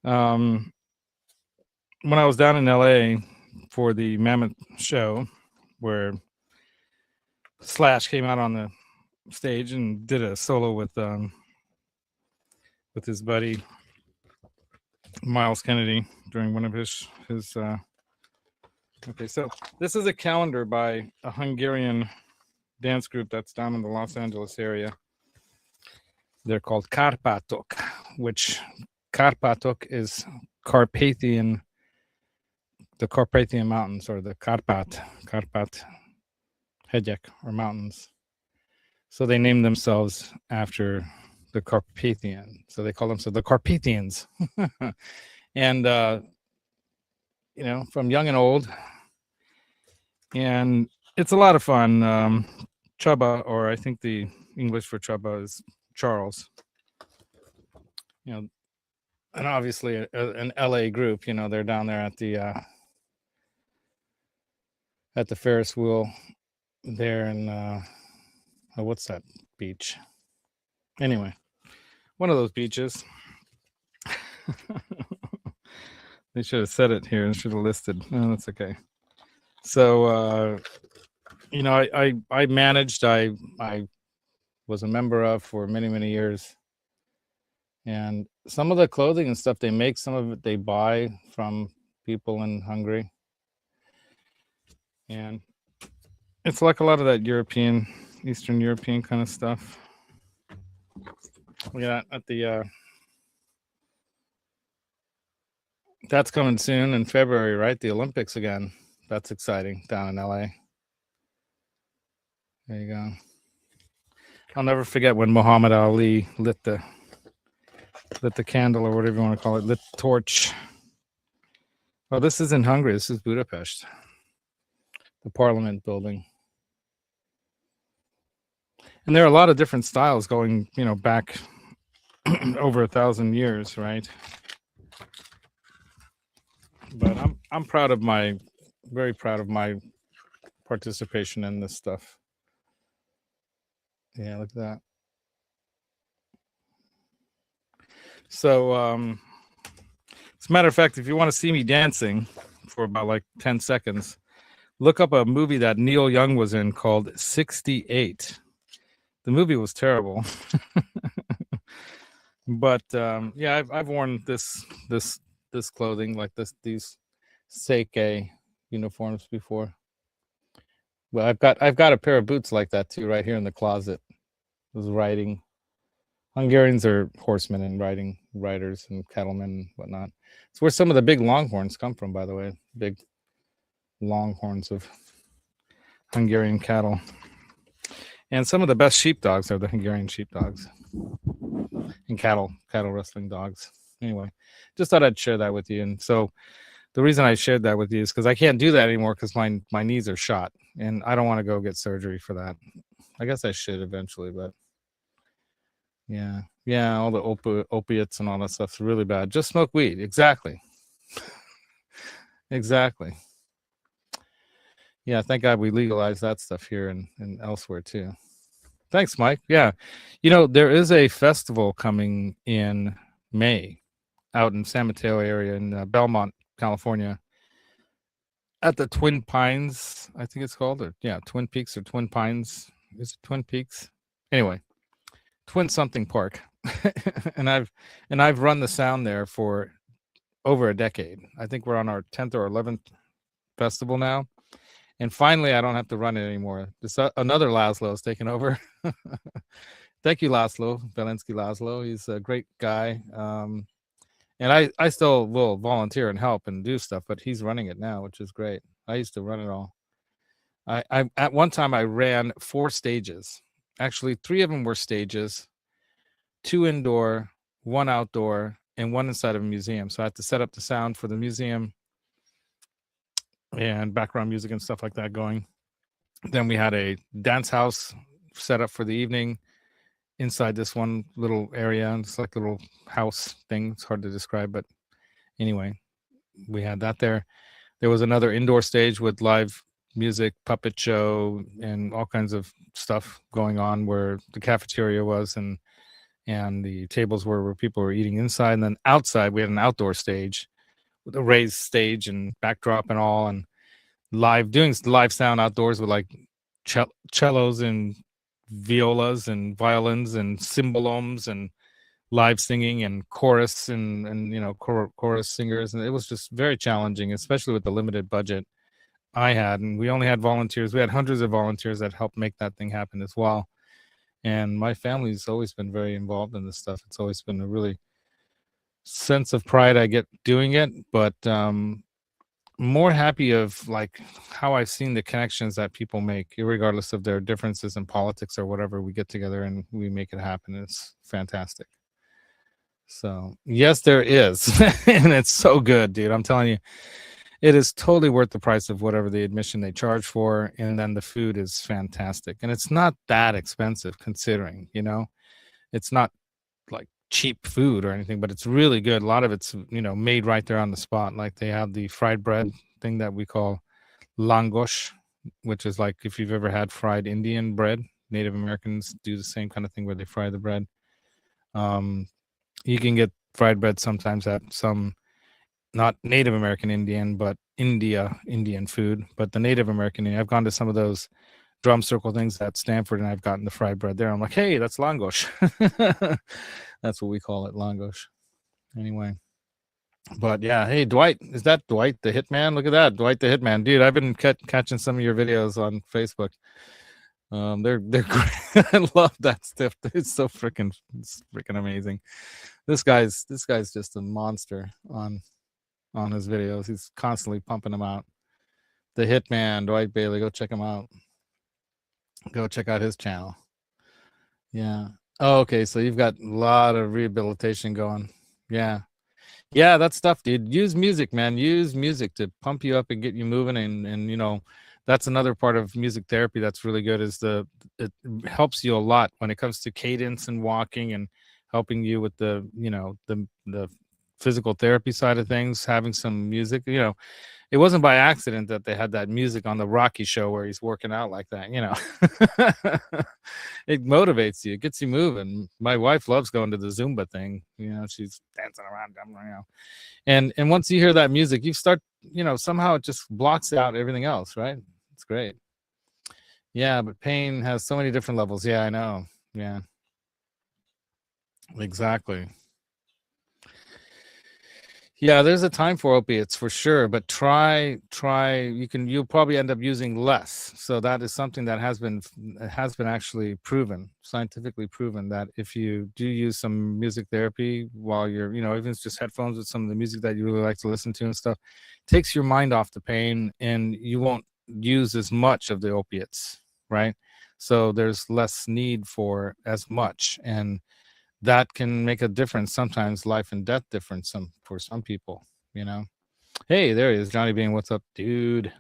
When I was down in LA for the Mammoth show, where Slash came out on the stage and did a solo with his buddy Miles Kennedy during one of his okay, so this is a calendar by a Hungarian dance group that's down in the Los Angeles area. They're called Kárpátok, which Kárpátok is Carpathian, the Carpathian Mountains, or the Karpat hegyek, or mountains. So they named themselves after the Carpathian. So they call themselves the Carpathians. And you know, from young and old. And it's a lot of fun. Chubba, or I think the English for Chubba is Charles. You know, and obviously an LA group. You know, they're down there at the Ferris wheel there in what's that beach? Anyway, one of those beaches. They should have said it here and should have listed. No, that's okay. So you know, I managed. I was a member of for many years. And some of the clothing and stuff they make, some of it they buy from people in Hungary. And it's like a lot of that European, Eastern European kind of stuff. Yeah, at the that's coming soon in February, right? The Olympics again. That's exciting down in LA. There you go. I'll never forget when Muhammad Ali lit the candle, or whatever you want to call it, lit the torch. Oh, this is in Hungary. This is Budapest, the Parliament building. And there are a lot of different styles going, you know, back over 1,000 years, right? But I'm very proud of my participation in this stuff. Yeah, look at that. So, as a matter of fact, if you want to see me dancing for about like 10 seconds, look up a movie that Neil Young was in called 68. The movie was terrible. But yeah, I've worn this clothing, like these Seike uniforms before. Well, I've got a pair of boots like that too, right here in the closet. I was riding. Hungarians are horsemen and riders and cattlemen and whatnot. It's where some of the big longhorns come from, by the way. Big longhorns of Hungarian cattle. And some of the best sheepdogs are the Hungarian sheepdogs and cattle wrestling dogs. Anyway, just thought I'd share that with you. And so the reason I shared that with you is because I can't do that anymore because my knees are shot, and I don't want to go get surgery for that. I guess I should eventually, but yeah, all the opiates and all that stuff's really bad. Just smoke weed. Exactly. Exactly. Yeah, thank God we legalized that stuff here and elsewhere too. Thanks, Mike. Yeah. There is a festival coming in May out in San Mateo area in Belmont, California, at the Twin Pines, I think it's called, or Twin Peaks or Twin Pines. Is it Twin Peaks? Anyway, Twin something park. and I've run the sound there for over a decade. I think we're on our 10th or 11th festival now. And finally, I don't have to run it anymore. Another Laszlo is taking over. Thank you, Laszlo, Belinsky Laszlo. He's a great guy. And I still will volunteer and help and do stuff, but he's running it now, which is great. I used to run it all. I at one time I ran 4 stages. Actually, 3 of them were stages, 2 indoor, 1 outdoor, and 1 inside of a museum. So I had to set up the sound for the museum and background music and stuff like that going. Then we had a dance house set up for the evening inside this one little area. It's like a little house thing. It's hard to describe, but anyway, we had that there. There was another indoor stage with live music, puppet show, and all kinds of stuff going on where the cafeteria was and the tables were where people were eating inside. And then outside, we had an outdoor stage with a raised stage and backdrop and all, and doing live sound outdoors with like cellos and violas and violins and cymbalums and live singing and chorus and chorus singers. And it was just very challenging, especially with the limited budget I had. And we only had volunteers. We had hundreds of volunteers that helped make that thing happen as well. And my family's always been very involved in this stuff. It's always been a really sense of pride I get doing it, but more happy of like how I've seen the connections that people make, regardless of their differences in politics or whatever. We get together and we make it happen. It's fantastic. So yes, there is. And it's so good, dude. I'm telling you, it is totally worth the price of whatever the admission they charge for. And then the food is fantastic. And it's not that expensive considering, it's not like cheap food or anything, but it's really good. A lot of it's, made right there on the spot. Like they have the fried bread thing that we call langos, which is like if you've ever had fried Indian bread. Native Americans do the same kind of thing where they fry the bread. You can get fried bread sometimes at some not Native American Indian, but Indian food. But the Native American Indian, I've gone to some of those drum circle things at Stanford, and I've gotten the fried bread there. I'm like, hey, that's langos. That's what we call it, langos. Anyway, but yeah, hey, Dwight, is that Dwight the Hitman? Look at that, Dwight the Hitman, dude. I've been catching some of your videos on Facebook. They're great. I love that stuff. It's so freaking amazing. This guy's just a monster on his videos. He's constantly pumping them out. The Hitman, Dwight Bailey, go check him out. Go check out his channel. Yeah. Oh, okay. So you've got a lot of rehabilitation going. Yeah. Yeah, that stuff, dude. Use music, man. Use music to pump you up and get you moving. And that's another part of music therapy that's really good is it helps you a lot when it comes to cadence and walking and helping you with the physical therapy side of things, having some music. It wasn't by accident that they had that music on the Rocky show where he's working out like that. It motivates you, it gets you moving. My wife loves going to the Zumba thing. She's dancing around, and once you hear that music, you start, somehow it just blocks out everything else, right? It's great. Yeah, but pain has so many different levels. Yeah, I know. Yeah, exactly. Yeah, there's a time for opiates for sure, but try you'll probably end up using less. So that is something that has been actually proven, scientifically proven, that if you do use some music therapy while you're, even if it's just headphones with some of the music that you really like to listen to and stuff, takes your mind off the pain and you won't use as much of the opiates, right? so there's less need for as much, and that can make a difference sometimes, life and death difference for some people, you know. Hey, there he is, Johnny Bean. What's up, dude?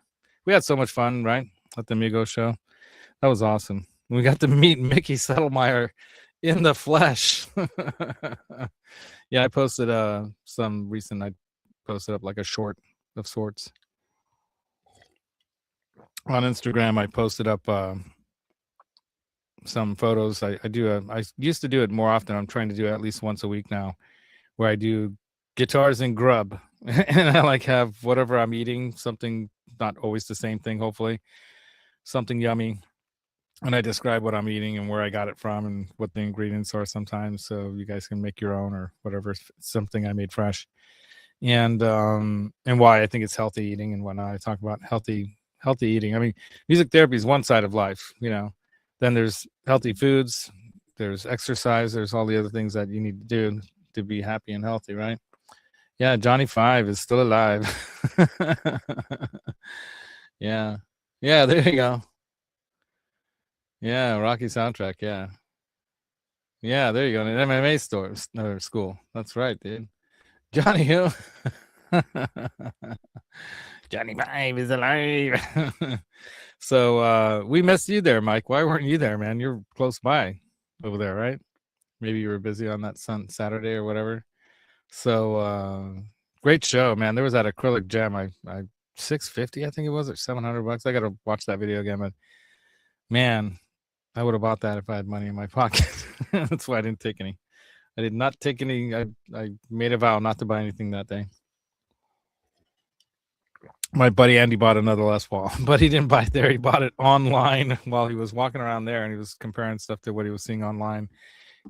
We had so much fun, right, at the Migo show. That was awesome. We got to meet Mickey Settlemeyer in the flesh. Yeah, I posted some recent. I posted up like a short of sorts on Instagram. I posted up some photos. I used to do it more often. I'm trying to do it at least once a week now, where I do guitars and grub, and I like have whatever I'm eating, something not always the same thing, hopefully something yummy, and I describe what I'm eating and where I got it from and what the ingredients are sometimes, so you guys can make your own or whatever, something I made fresh, and why I think it's healthy eating and whatnot. I talk about healthy eating. I mean, music therapy is one side of life, you know. Then there's healthy foods, there's exercise, there's all the other things that you need to do to be happy and healthy, right? Yeah, Johnny 5 is still alive. Yeah. Yeah, there you go. Yeah, Rocky soundtrack, yeah. Yeah, there you go. An MMA store or school. That's right, dude. Johnny who? Johnny 5 is alive. So we missed you there, Mike. Why weren't you there, man? You're close by over there, right? Maybe you were busy on that Saturday or whatever. So great show, man. There was that acrylic gem. I $650, I think it was, or $700. I gotta watch that video again, but man, I would have bought that if I had money in my pocket. That's why I didn't take any. I did not take any. I made a vow not to buy anything that day. My buddy Andy bought another Les Paul, but he didn't buy it there. He bought it online while he was walking around there, and he was comparing stuff to what he was seeing online.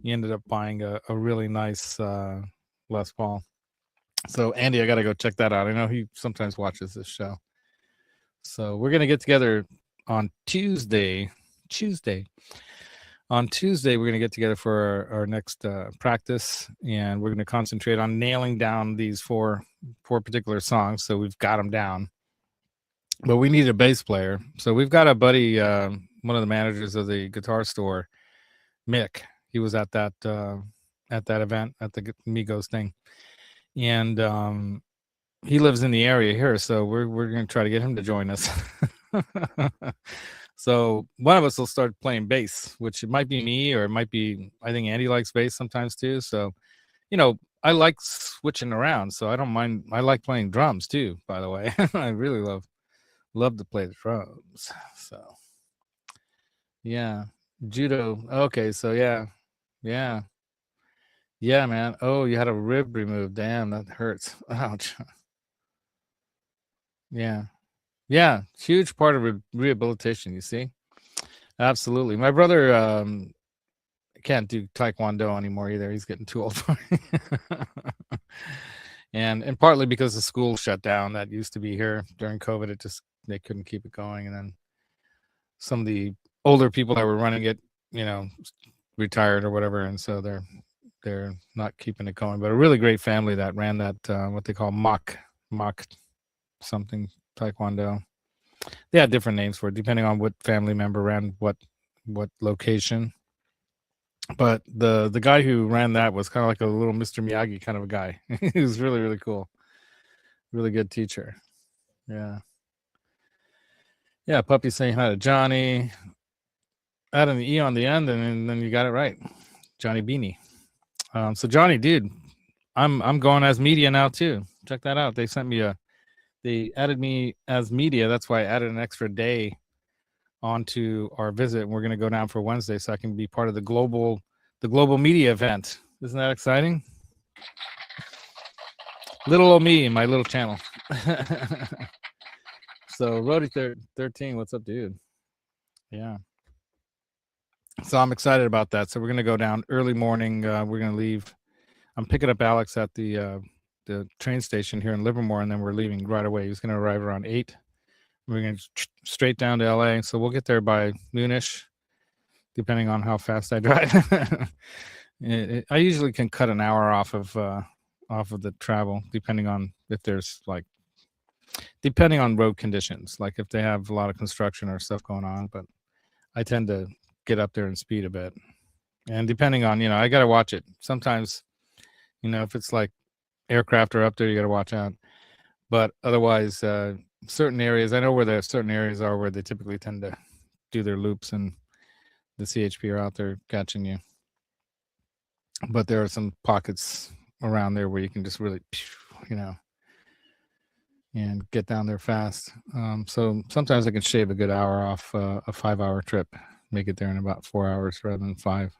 He ended up buying a really nice Les Paul. So Andy, I got to go check that out. I know he sometimes watches this show. So we're going to get together on Tuesday. On Tuesday, we're going to get together for our next practice, and we're going to concentrate on nailing down these four particular songs. So we've got them down, but we need a bass player. So we've got a buddy, one of the managers of the guitar store, Mick. He was at that event at the Migos thing, and he lives in the area here. So we're going to try to get him to join us. So one of us will start playing bass, which it might be me, or it might be, I think Andy likes bass sometimes too. So, you know, I like switching around, so I don't mind. I like playing drums too, by the way. I really love to play the drums. So yeah, judo. Okay, so yeah, man. Oh, you had a rib removed. Damn, that hurts. Ouch. Yeah, huge part of rehabilitation, you see. Absolutely. My brother can't do taekwondo anymore either. He's getting too old for it. and partly because the school shut down that used to be here during COVID. It just, they couldn't keep it going, and then some of the older people that were running it, you know, retired or whatever, and so they're not keeping it going. But a really great family that ran that what they call mock something taekwondo. They had different names for it depending on what family member ran what location. But the guy who ran that was kind of like a little Mr. Miyagi kind of a guy. He was really, really cool. Really good teacher. Yeah. Yeah, Puppy saying hi to Johnny. Add an E on the end, and then you got it right. Johnny Beanie. So Johnny, dude, I'm going as media now too. Check that out. They sent me they added me as media. That's why I added an extra day onto our visit. We're going to go down for Wednesday, so I can be part of the global media event. Isn't that exciting? Little old me in my little channel. So Rody 13, what's up, dude? Yeah. So I'm excited about that. So we're going to go down early morning. We're going to leave. I'm picking up Alex at the train station here in Livermore, and then we're leaving right away. He's going to arrive around 8. We're going to straight down to LA. So we'll get there by noonish, depending on how fast I drive. I usually can cut an hour off of the travel, depending on if there's depending on road conditions, like if they have a lot of construction or stuff going on. But I tend to get up there and speed a bit. And depending on, I got to watch it. Sometimes, if it's like aircraft are up there, you got to watch out. But otherwise, certain areas, I know where there certain areas are where they typically tend to do their loops and the CHP are out there catching you. But there are some pockets around there where you can just really, and get down there fast. So sometimes I can shave a good hour off a 5-hour trip, make it there in about 4 hours rather than 5.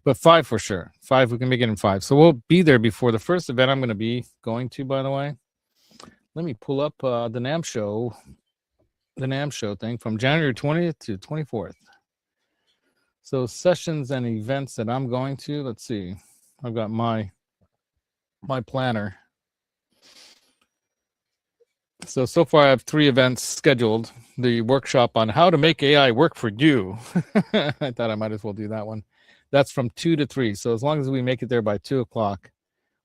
But 5 for sure. 5, we can make it in 5. So we'll be there before the first event I'm going to be going to, by the way. Let me pull up the NAMM show thing from January 20th to 24th. So sessions and events that I'm going to, let's see. I've got my planner. So far I have 3 events scheduled. The workshop on how to make AI work for you. I thought I might as well do that one. That's from 2 to 3. So as long as we make it there by 2 o'clock,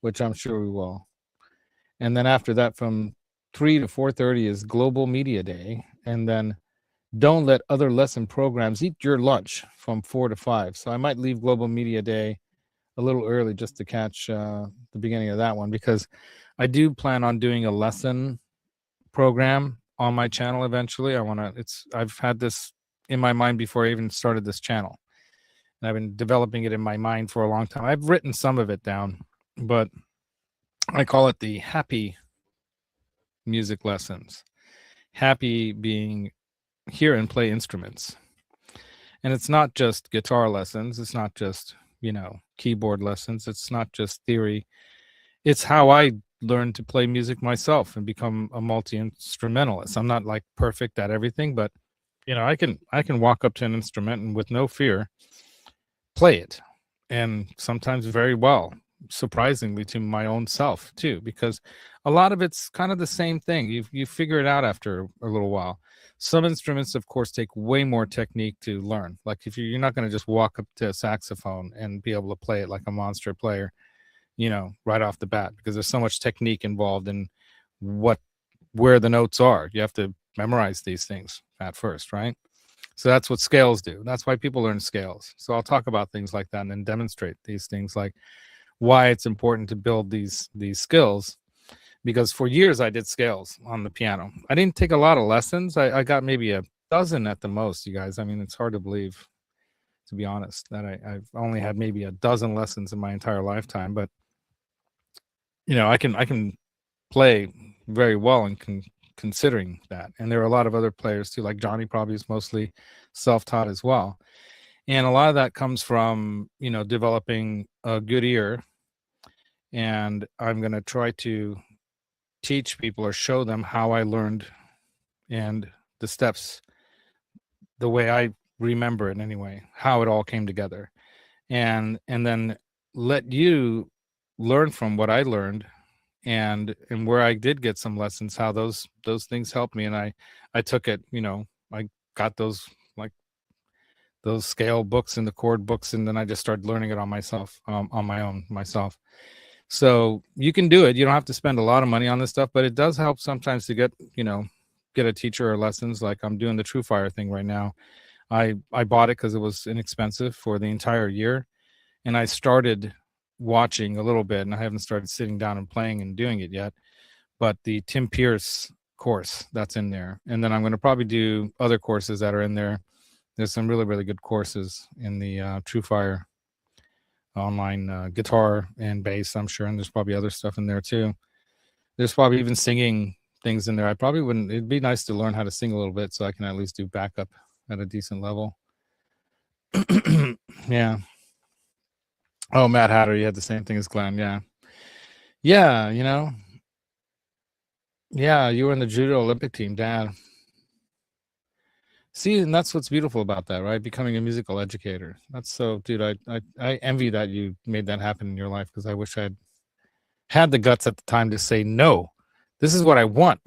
which I'm sure we will. And then after that, from 3 to 4:30 is Global Media Day. And then don't let other lesson programs eat your lunch from 4 to 5. So I might leave Global Media Day a little early just to catch the beginning of that one, because I do plan on doing a lesson program on my channel eventually. I've had this in my mind before I even started this channel. And I've been developing it in my mind for a long time. I've written some of it down, but I call it the happy music lessons. Happy being hear and play instruments. And it's not just guitar lessons. It's not just, keyboard lessons. It's not just theory. It's how I learned to play music myself and become a multi-instrumentalist. I'm not like perfect at everything, but I can walk up to an instrument and with no fear play it, and sometimes very well, surprisingly to my own self too, because a lot of it's kind of the same thing. You figure it out after a little while. Some instruments, of course, take way more technique to learn. Like if you're not going to just walk up to a saxophone and be able to play it like a monster player, right off the bat, because there's so much technique involved in where the notes are. You have to memorize these things at first, right? So that's what scales do. That's why people learn scales. So I'll talk about things like that and then demonstrate these things, like why it's important to build these skills. Because for years I did scales on the piano. I didn't take a lot of lessons. I got maybe a dozen at the most, you guys. I mean, it's hard to believe, to be honest, that I've only had maybe a dozen lessons in my entire lifetime. But I can play very well and considering that. And there are a lot of other players too, like Johnny probably is mostly self-taught as well. And a lot of that comes from, developing a good ear. And I'm going to try to teach people or show them how I learned and the steps, the way I remember it anyway, how it all came together. And then let you learn from what I learned and where I did get some lessons, how those things helped me. And I took it, I got those scale books and the chord books, and then I just started learning it on myself, on my own myself. So you can do it. You don't have to spend a lot of money on this stuff, but it does help sometimes to get a teacher or lessons. Like I'm doing the TrueFire thing right now. I bought it because it was inexpensive for the entire year, and I started watching a little bit, and I haven't started sitting down and playing and doing it yet. But the Tim Pierce course, that's in there, and then I'm going to probably do other courses that are in there. There's some really, really good courses in the TrueFire online guitar and bass, I'm sure, and there's probably other stuff in there too. There's probably even singing things in there. I probably wouldn't. It'd be nice to learn how to sing a little bit so I can at least do backup at a decent level. Yeah. Oh, Matt Hatter, you had the same thing as Glenn. Yeah. Yeah, Yeah, you were in the judo Olympic team, Dad. See, and that's what's beautiful about that, right? Becoming a musical educator. That's so, dude, I envy that you made that happen in your life, because I wish I'd had the guts at the time to say, no, this is what I want.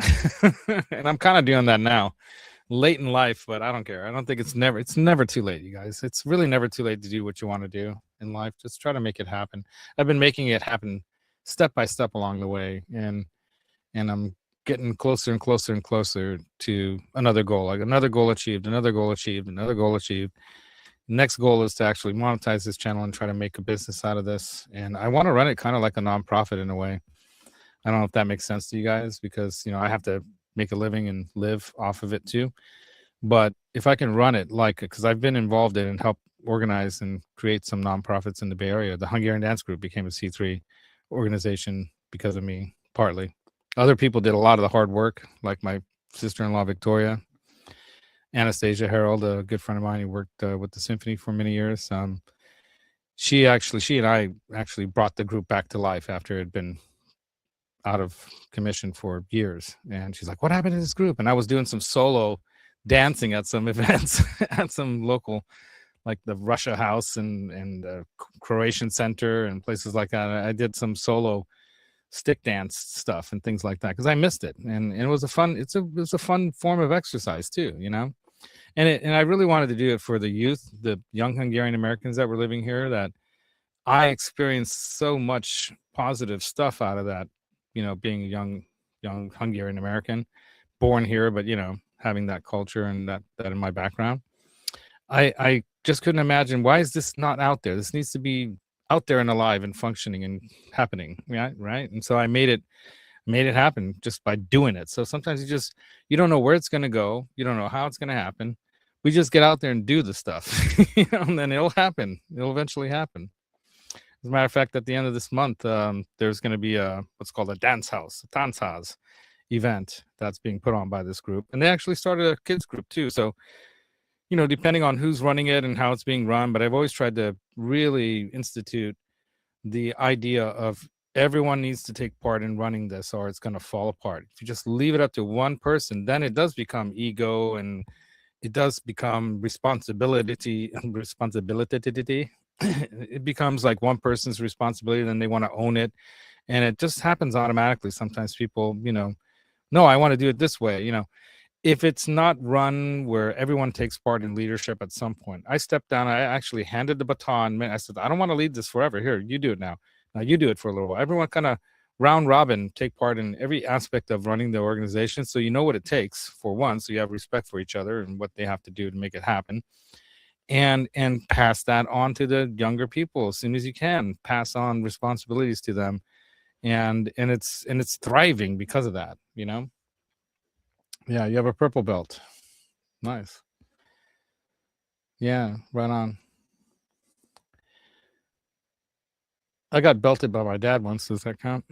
And I'm kind of doing that now, late in life, but I don't care. I don't think it's never too late, you guys. It's really never too late to do what you want to do in life. Just try to make it happen. I've been making it happen step by step along the way, and I'm getting closer and closer and closer to another goal, like another goal achieved, another goal achieved, another goal achieved. Next goal is to actually monetize this channel and try to make a business out of this. And I want to run it kind of like a nonprofit in a way. I don't know if that makes sense to you guys, because I have to make a living and live off of it too. But if I can run it because I've been involved in and helped organize and create some nonprofits in the Bay Area. The Hungarian Dance Group became a C3 organization because of me, partly. Other people did a lot of the hard work, like my sister-in-law Victoria, Anastasia Harold, a good friend of mine who worked with the symphony for many years. She and I actually brought the group back to life after it had been out of commission for years. And she's like, "What happened to this group?" And I was doing some solo dancing at some events at some local, like the Russia House and Croatian Center and places like that. I did some solo stick dance stuff and things like that because I missed it, and it was a fun form of exercise too, And I really wanted to do it for the youth, the young Hungarian Americans that were living here. That I experienced so much positive stuff out of that, being a young Hungarian American, born here, but having that culture and that in my background. I just couldn't imagine, why is this not out there? This needs to be out there and alive and functioning and happening, right? And so I made it happen just by doing it. So sometimes you don't know where it's going to go, you don't know how it's going to happen. We just get out there and do the stuff, and then it'll happen. It'll eventually happen. As a matter of fact, at the end of this month, there's going to be what's called a Tanzhaus event that's being put on by this group, and they actually started a kids group too. So depending on who's running it and how it's being run, but I've always tried to really institute the idea of everyone needs to take part in running this, or it's going to fall apart. If you just leave it up to one person, then it does become ego, and it does become responsibility. It becomes like one person's responsibility, then they want to own it, and it just happens automatically. Sometimes people, no, I want to do it this way, if it's not run where everyone takes part in leadership. At some point, I stepped down. I actually handed the baton. I said, I don't want to lead this forever. Here, you do it now. Now you do it for a little while. Everyone kind of round robin, take part in every aspect of running the organization, so you know what it takes, for one, so you have respect for each other and what they have to do to make it happen, and pass that on to the younger people as soon as you can. Pass on responsibilities to them, and it's thriving because of that. Yeah, you have a purple belt. Nice. Yeah, right on. I got belted by my dad once. Does that count?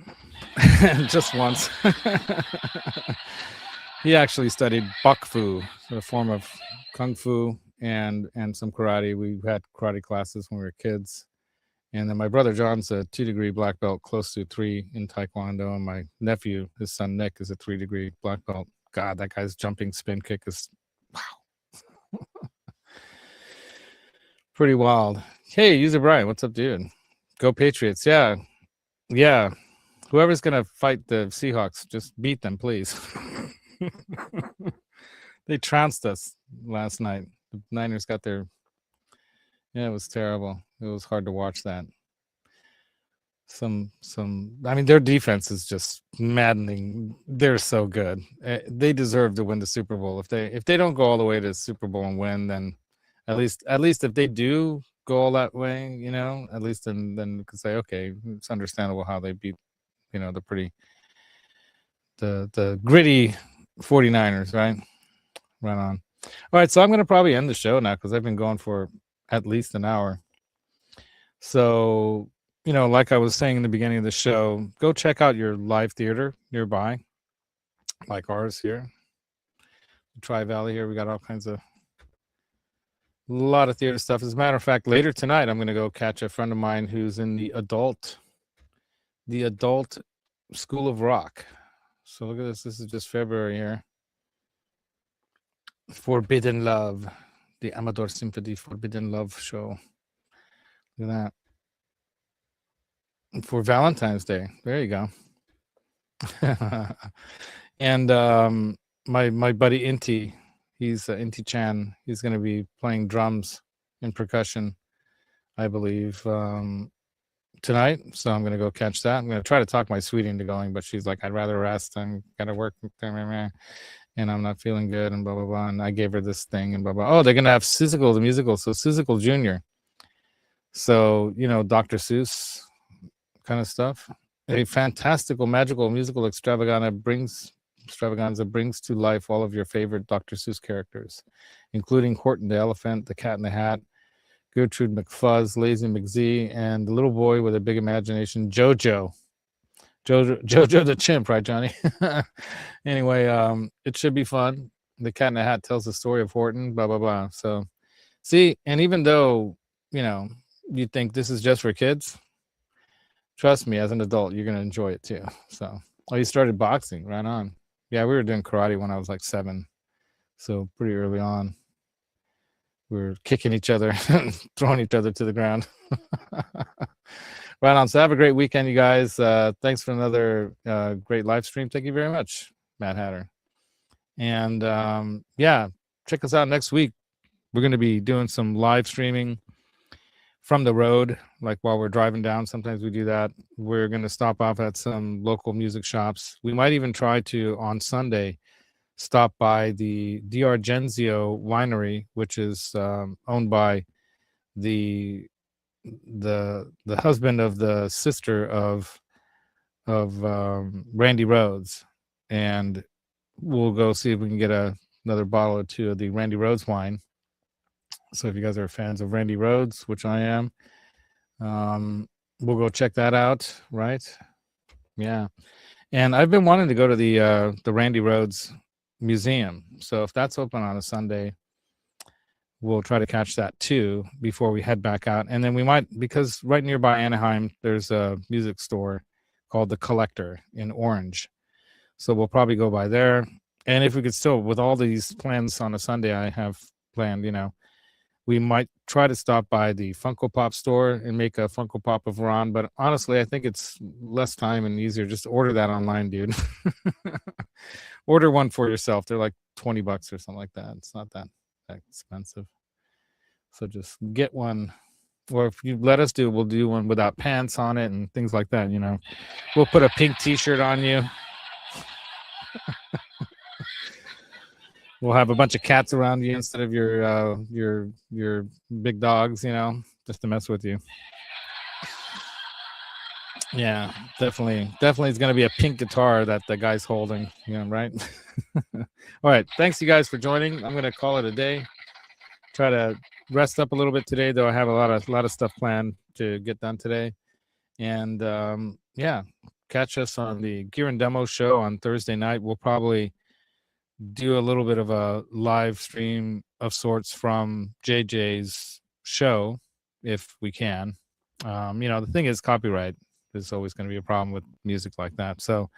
Just once. He actually studied Bakfu, a form of Kung Fu, and some karate. We had karate classes when we were kids. And then my brother John's a 2-degree black belt, close to 3 in Taekwondo. And my nephew, his son Nick, is a 3-degree black belt. God, that guy's jumping spin kick is wow. Pretty wild. Hey, User Brian, what's up, dude? Go Patriots. Yeah. Whoever's gonna fight the Seahawks, just beat them, please. They trounced us last night. The Niners got their... Yeah, it was terrible. It was hard to watch that. I mean, their defense is just maddening. They're so good. They deserve to win the Super Bowl. If they don't go all the way to the Super Bowl and win, then at least if they do go all that way, at least then we can say, okay, it's understandable how they beat, the gritty 49ers, right? Right on. All right, so I'm going to probably end the show now because I've been going for at least an hour. So, like I was saying in the beginning of the show, go check out your live theater nearby, like ours here. Tri-Valley here, we got all kinds of... a lot of theater stuff. As a matter of fact, later tonight, I'm going to go catch a friend of mine who's in the adult School of Rock. So look at this. This is just February here. Forbidden Love, the Amador Symphony Forbidden Love show. Look at that. For Valentine's Day. There you go. And my buddy Inti, he's Inti Chan. He's going to be playing drums and percussion, I believe, tonight. So I'm going to go catch that. I'm going to try to talk my sweetie into going, but she's like, I'd rather rest. I'm going to work. and I'm not feeling good, and blah blah blah. And I gave her this thing, and blah blah. Oh, they're gonna have Seussical the musical, so Seussical Junior. So Dr. Seuss kind of stuff. A fantastical, magical musical extravaganza brings to life all of your favorite Dr. Seuss characters, including Horton the Elephant, the Cat in the Hat, Gertrude McFuzz, Lazy McZ, and the little boy with a big imagination, Jojo the chimp, right, Johnny? Anyway, it should be fun. The Cat in the Hat tells the story of Horton, blah, blah, blah. So, see, and even though, you think this is just for kids, trust me, as an adult, you're going to enjoy it too. So, you started boxing, right on. Yeah, we were doing karate when I was like 7. So, pretty early on. We were kicking each other, throwing each other to the ground. Right on. So have a great weekend, you guys. Thanks for another great live stream. Thank you very much, Matt Hatter. And check us out next week. We're going to be doing some live streaming from the road, like while we're driving down. Sometimes we do that. We're going to stop off at some local music shops. We might even try to, on Sunday, stop by the D'Argenzio winery, which is owned by the husband of the sister of Randy Rhoads, and we'll go see if we can get another bottle or two of the Randy Rhoads wine. So if you guys are fans of Randy Rhoads, which I am, we'll go check that out, right? Yeah. And I've been wanting to go to the Randy Rhoads Museum. So if that's open on a Sunday, we'll try to catch that too before we head back out. And then we might, because right nearby Anaheim, there's a music store called The Collector in Orange. So we'll probably go by there. And if we could still, with all these plans on a Sunday I have planned, we might try to stop by the Funko Pop store and make a Funko Pop of Ron. But honestly, I think it's less time and easier. Just order that online, dude. Order one for yourself. They're like $20 or something like that. It's not that expensive. So just get one. Or if you let us we'll do one without pants on it and things like that. We'll put a pink t-shirt on you. We'll have a bunch of cats around you instead of your big dogs, just to mess with you. Yeah, definitely it's going to be a pink guitar that the guy's holding, right? All right, thanks you guys for joining. I'm going to call it a day. Try to rest up a little bit today, though I have a lot of stuff planned to get done today. And catch us on the Gear and Demo show on Thursday night. We'll probably do a little bit of a live stream of sorts from JJ's show if we can. The thing is, copyright is always going to be a problem with music like that. So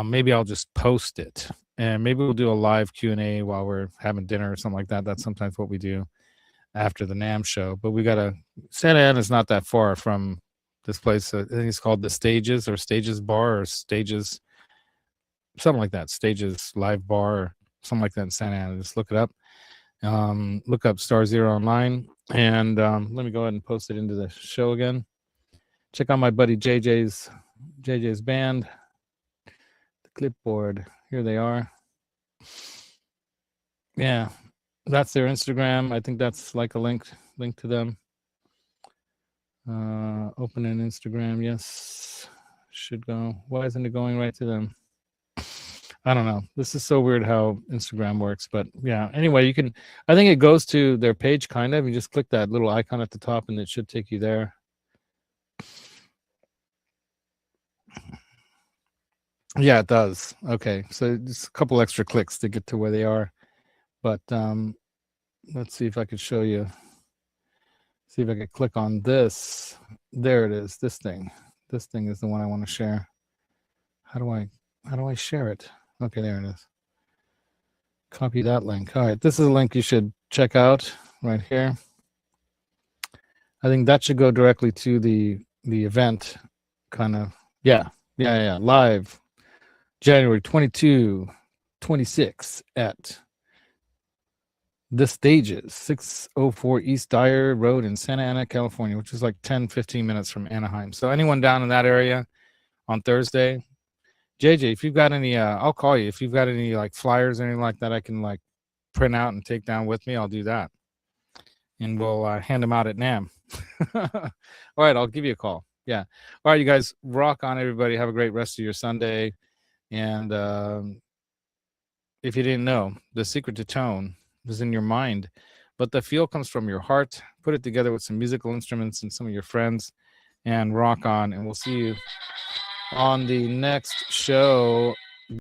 maybe I'll just post it, and maybe we'll do a live Q&A while we're having dinner or something like that. That's sometimes what we do after the NAMM show. But we got Santa Ana is not that far from this place. I think it's called the Stages or Stages Bar or Stages, something like that. Stages Live Bar or something like that in Santa Ana. Just look it up. Look up Star Zero online. And let me go ahead and post it into the show again. Check out my buddy JJ's band. The clipboard. Here they are. Yeah, that's their Instagram. I think that's like a link to them. Open an Instagram. Yes, should go. Why isn't it going right to them? I don't know. This is so weird how Instagram works, but yeah. Anyway, you can. I think it goes to their page, kind of. You just click that little icon at the top, and it should take you there. Yeah, it does. Okay, so just a couple extra clicks to get to where they are. But let's see if I could show you. See if I could click on this. There it is. This thing. This thing is the one I want to share. How do I share it? Okay, there it is. Copy that link. All right, this is a link you should check out right here. I think that should go directly to the event, kind of. Yeah. Live, January 22, 26 at The Stages, 604 East Dyer Road in Santa Ana, California, which is like 10-15 minutes from Anaheim. So anyone down in that area on Thursday, JJ, if you've got any, I'll call you. If you've got any like flyers or anything like that, I can like print out and take down with me. I'll do that, and we'll hand them out at NAM. All right, I'll give you a call. Yeah. All right, you guys, rock on, everybody. Have a great rest of your Sunday. And if you didn't know, the secret to tone is in your mind, but the feel comes from your heart. Put it together with some musical instruments and some of your friends, and rock on. And we'll see you on the next show.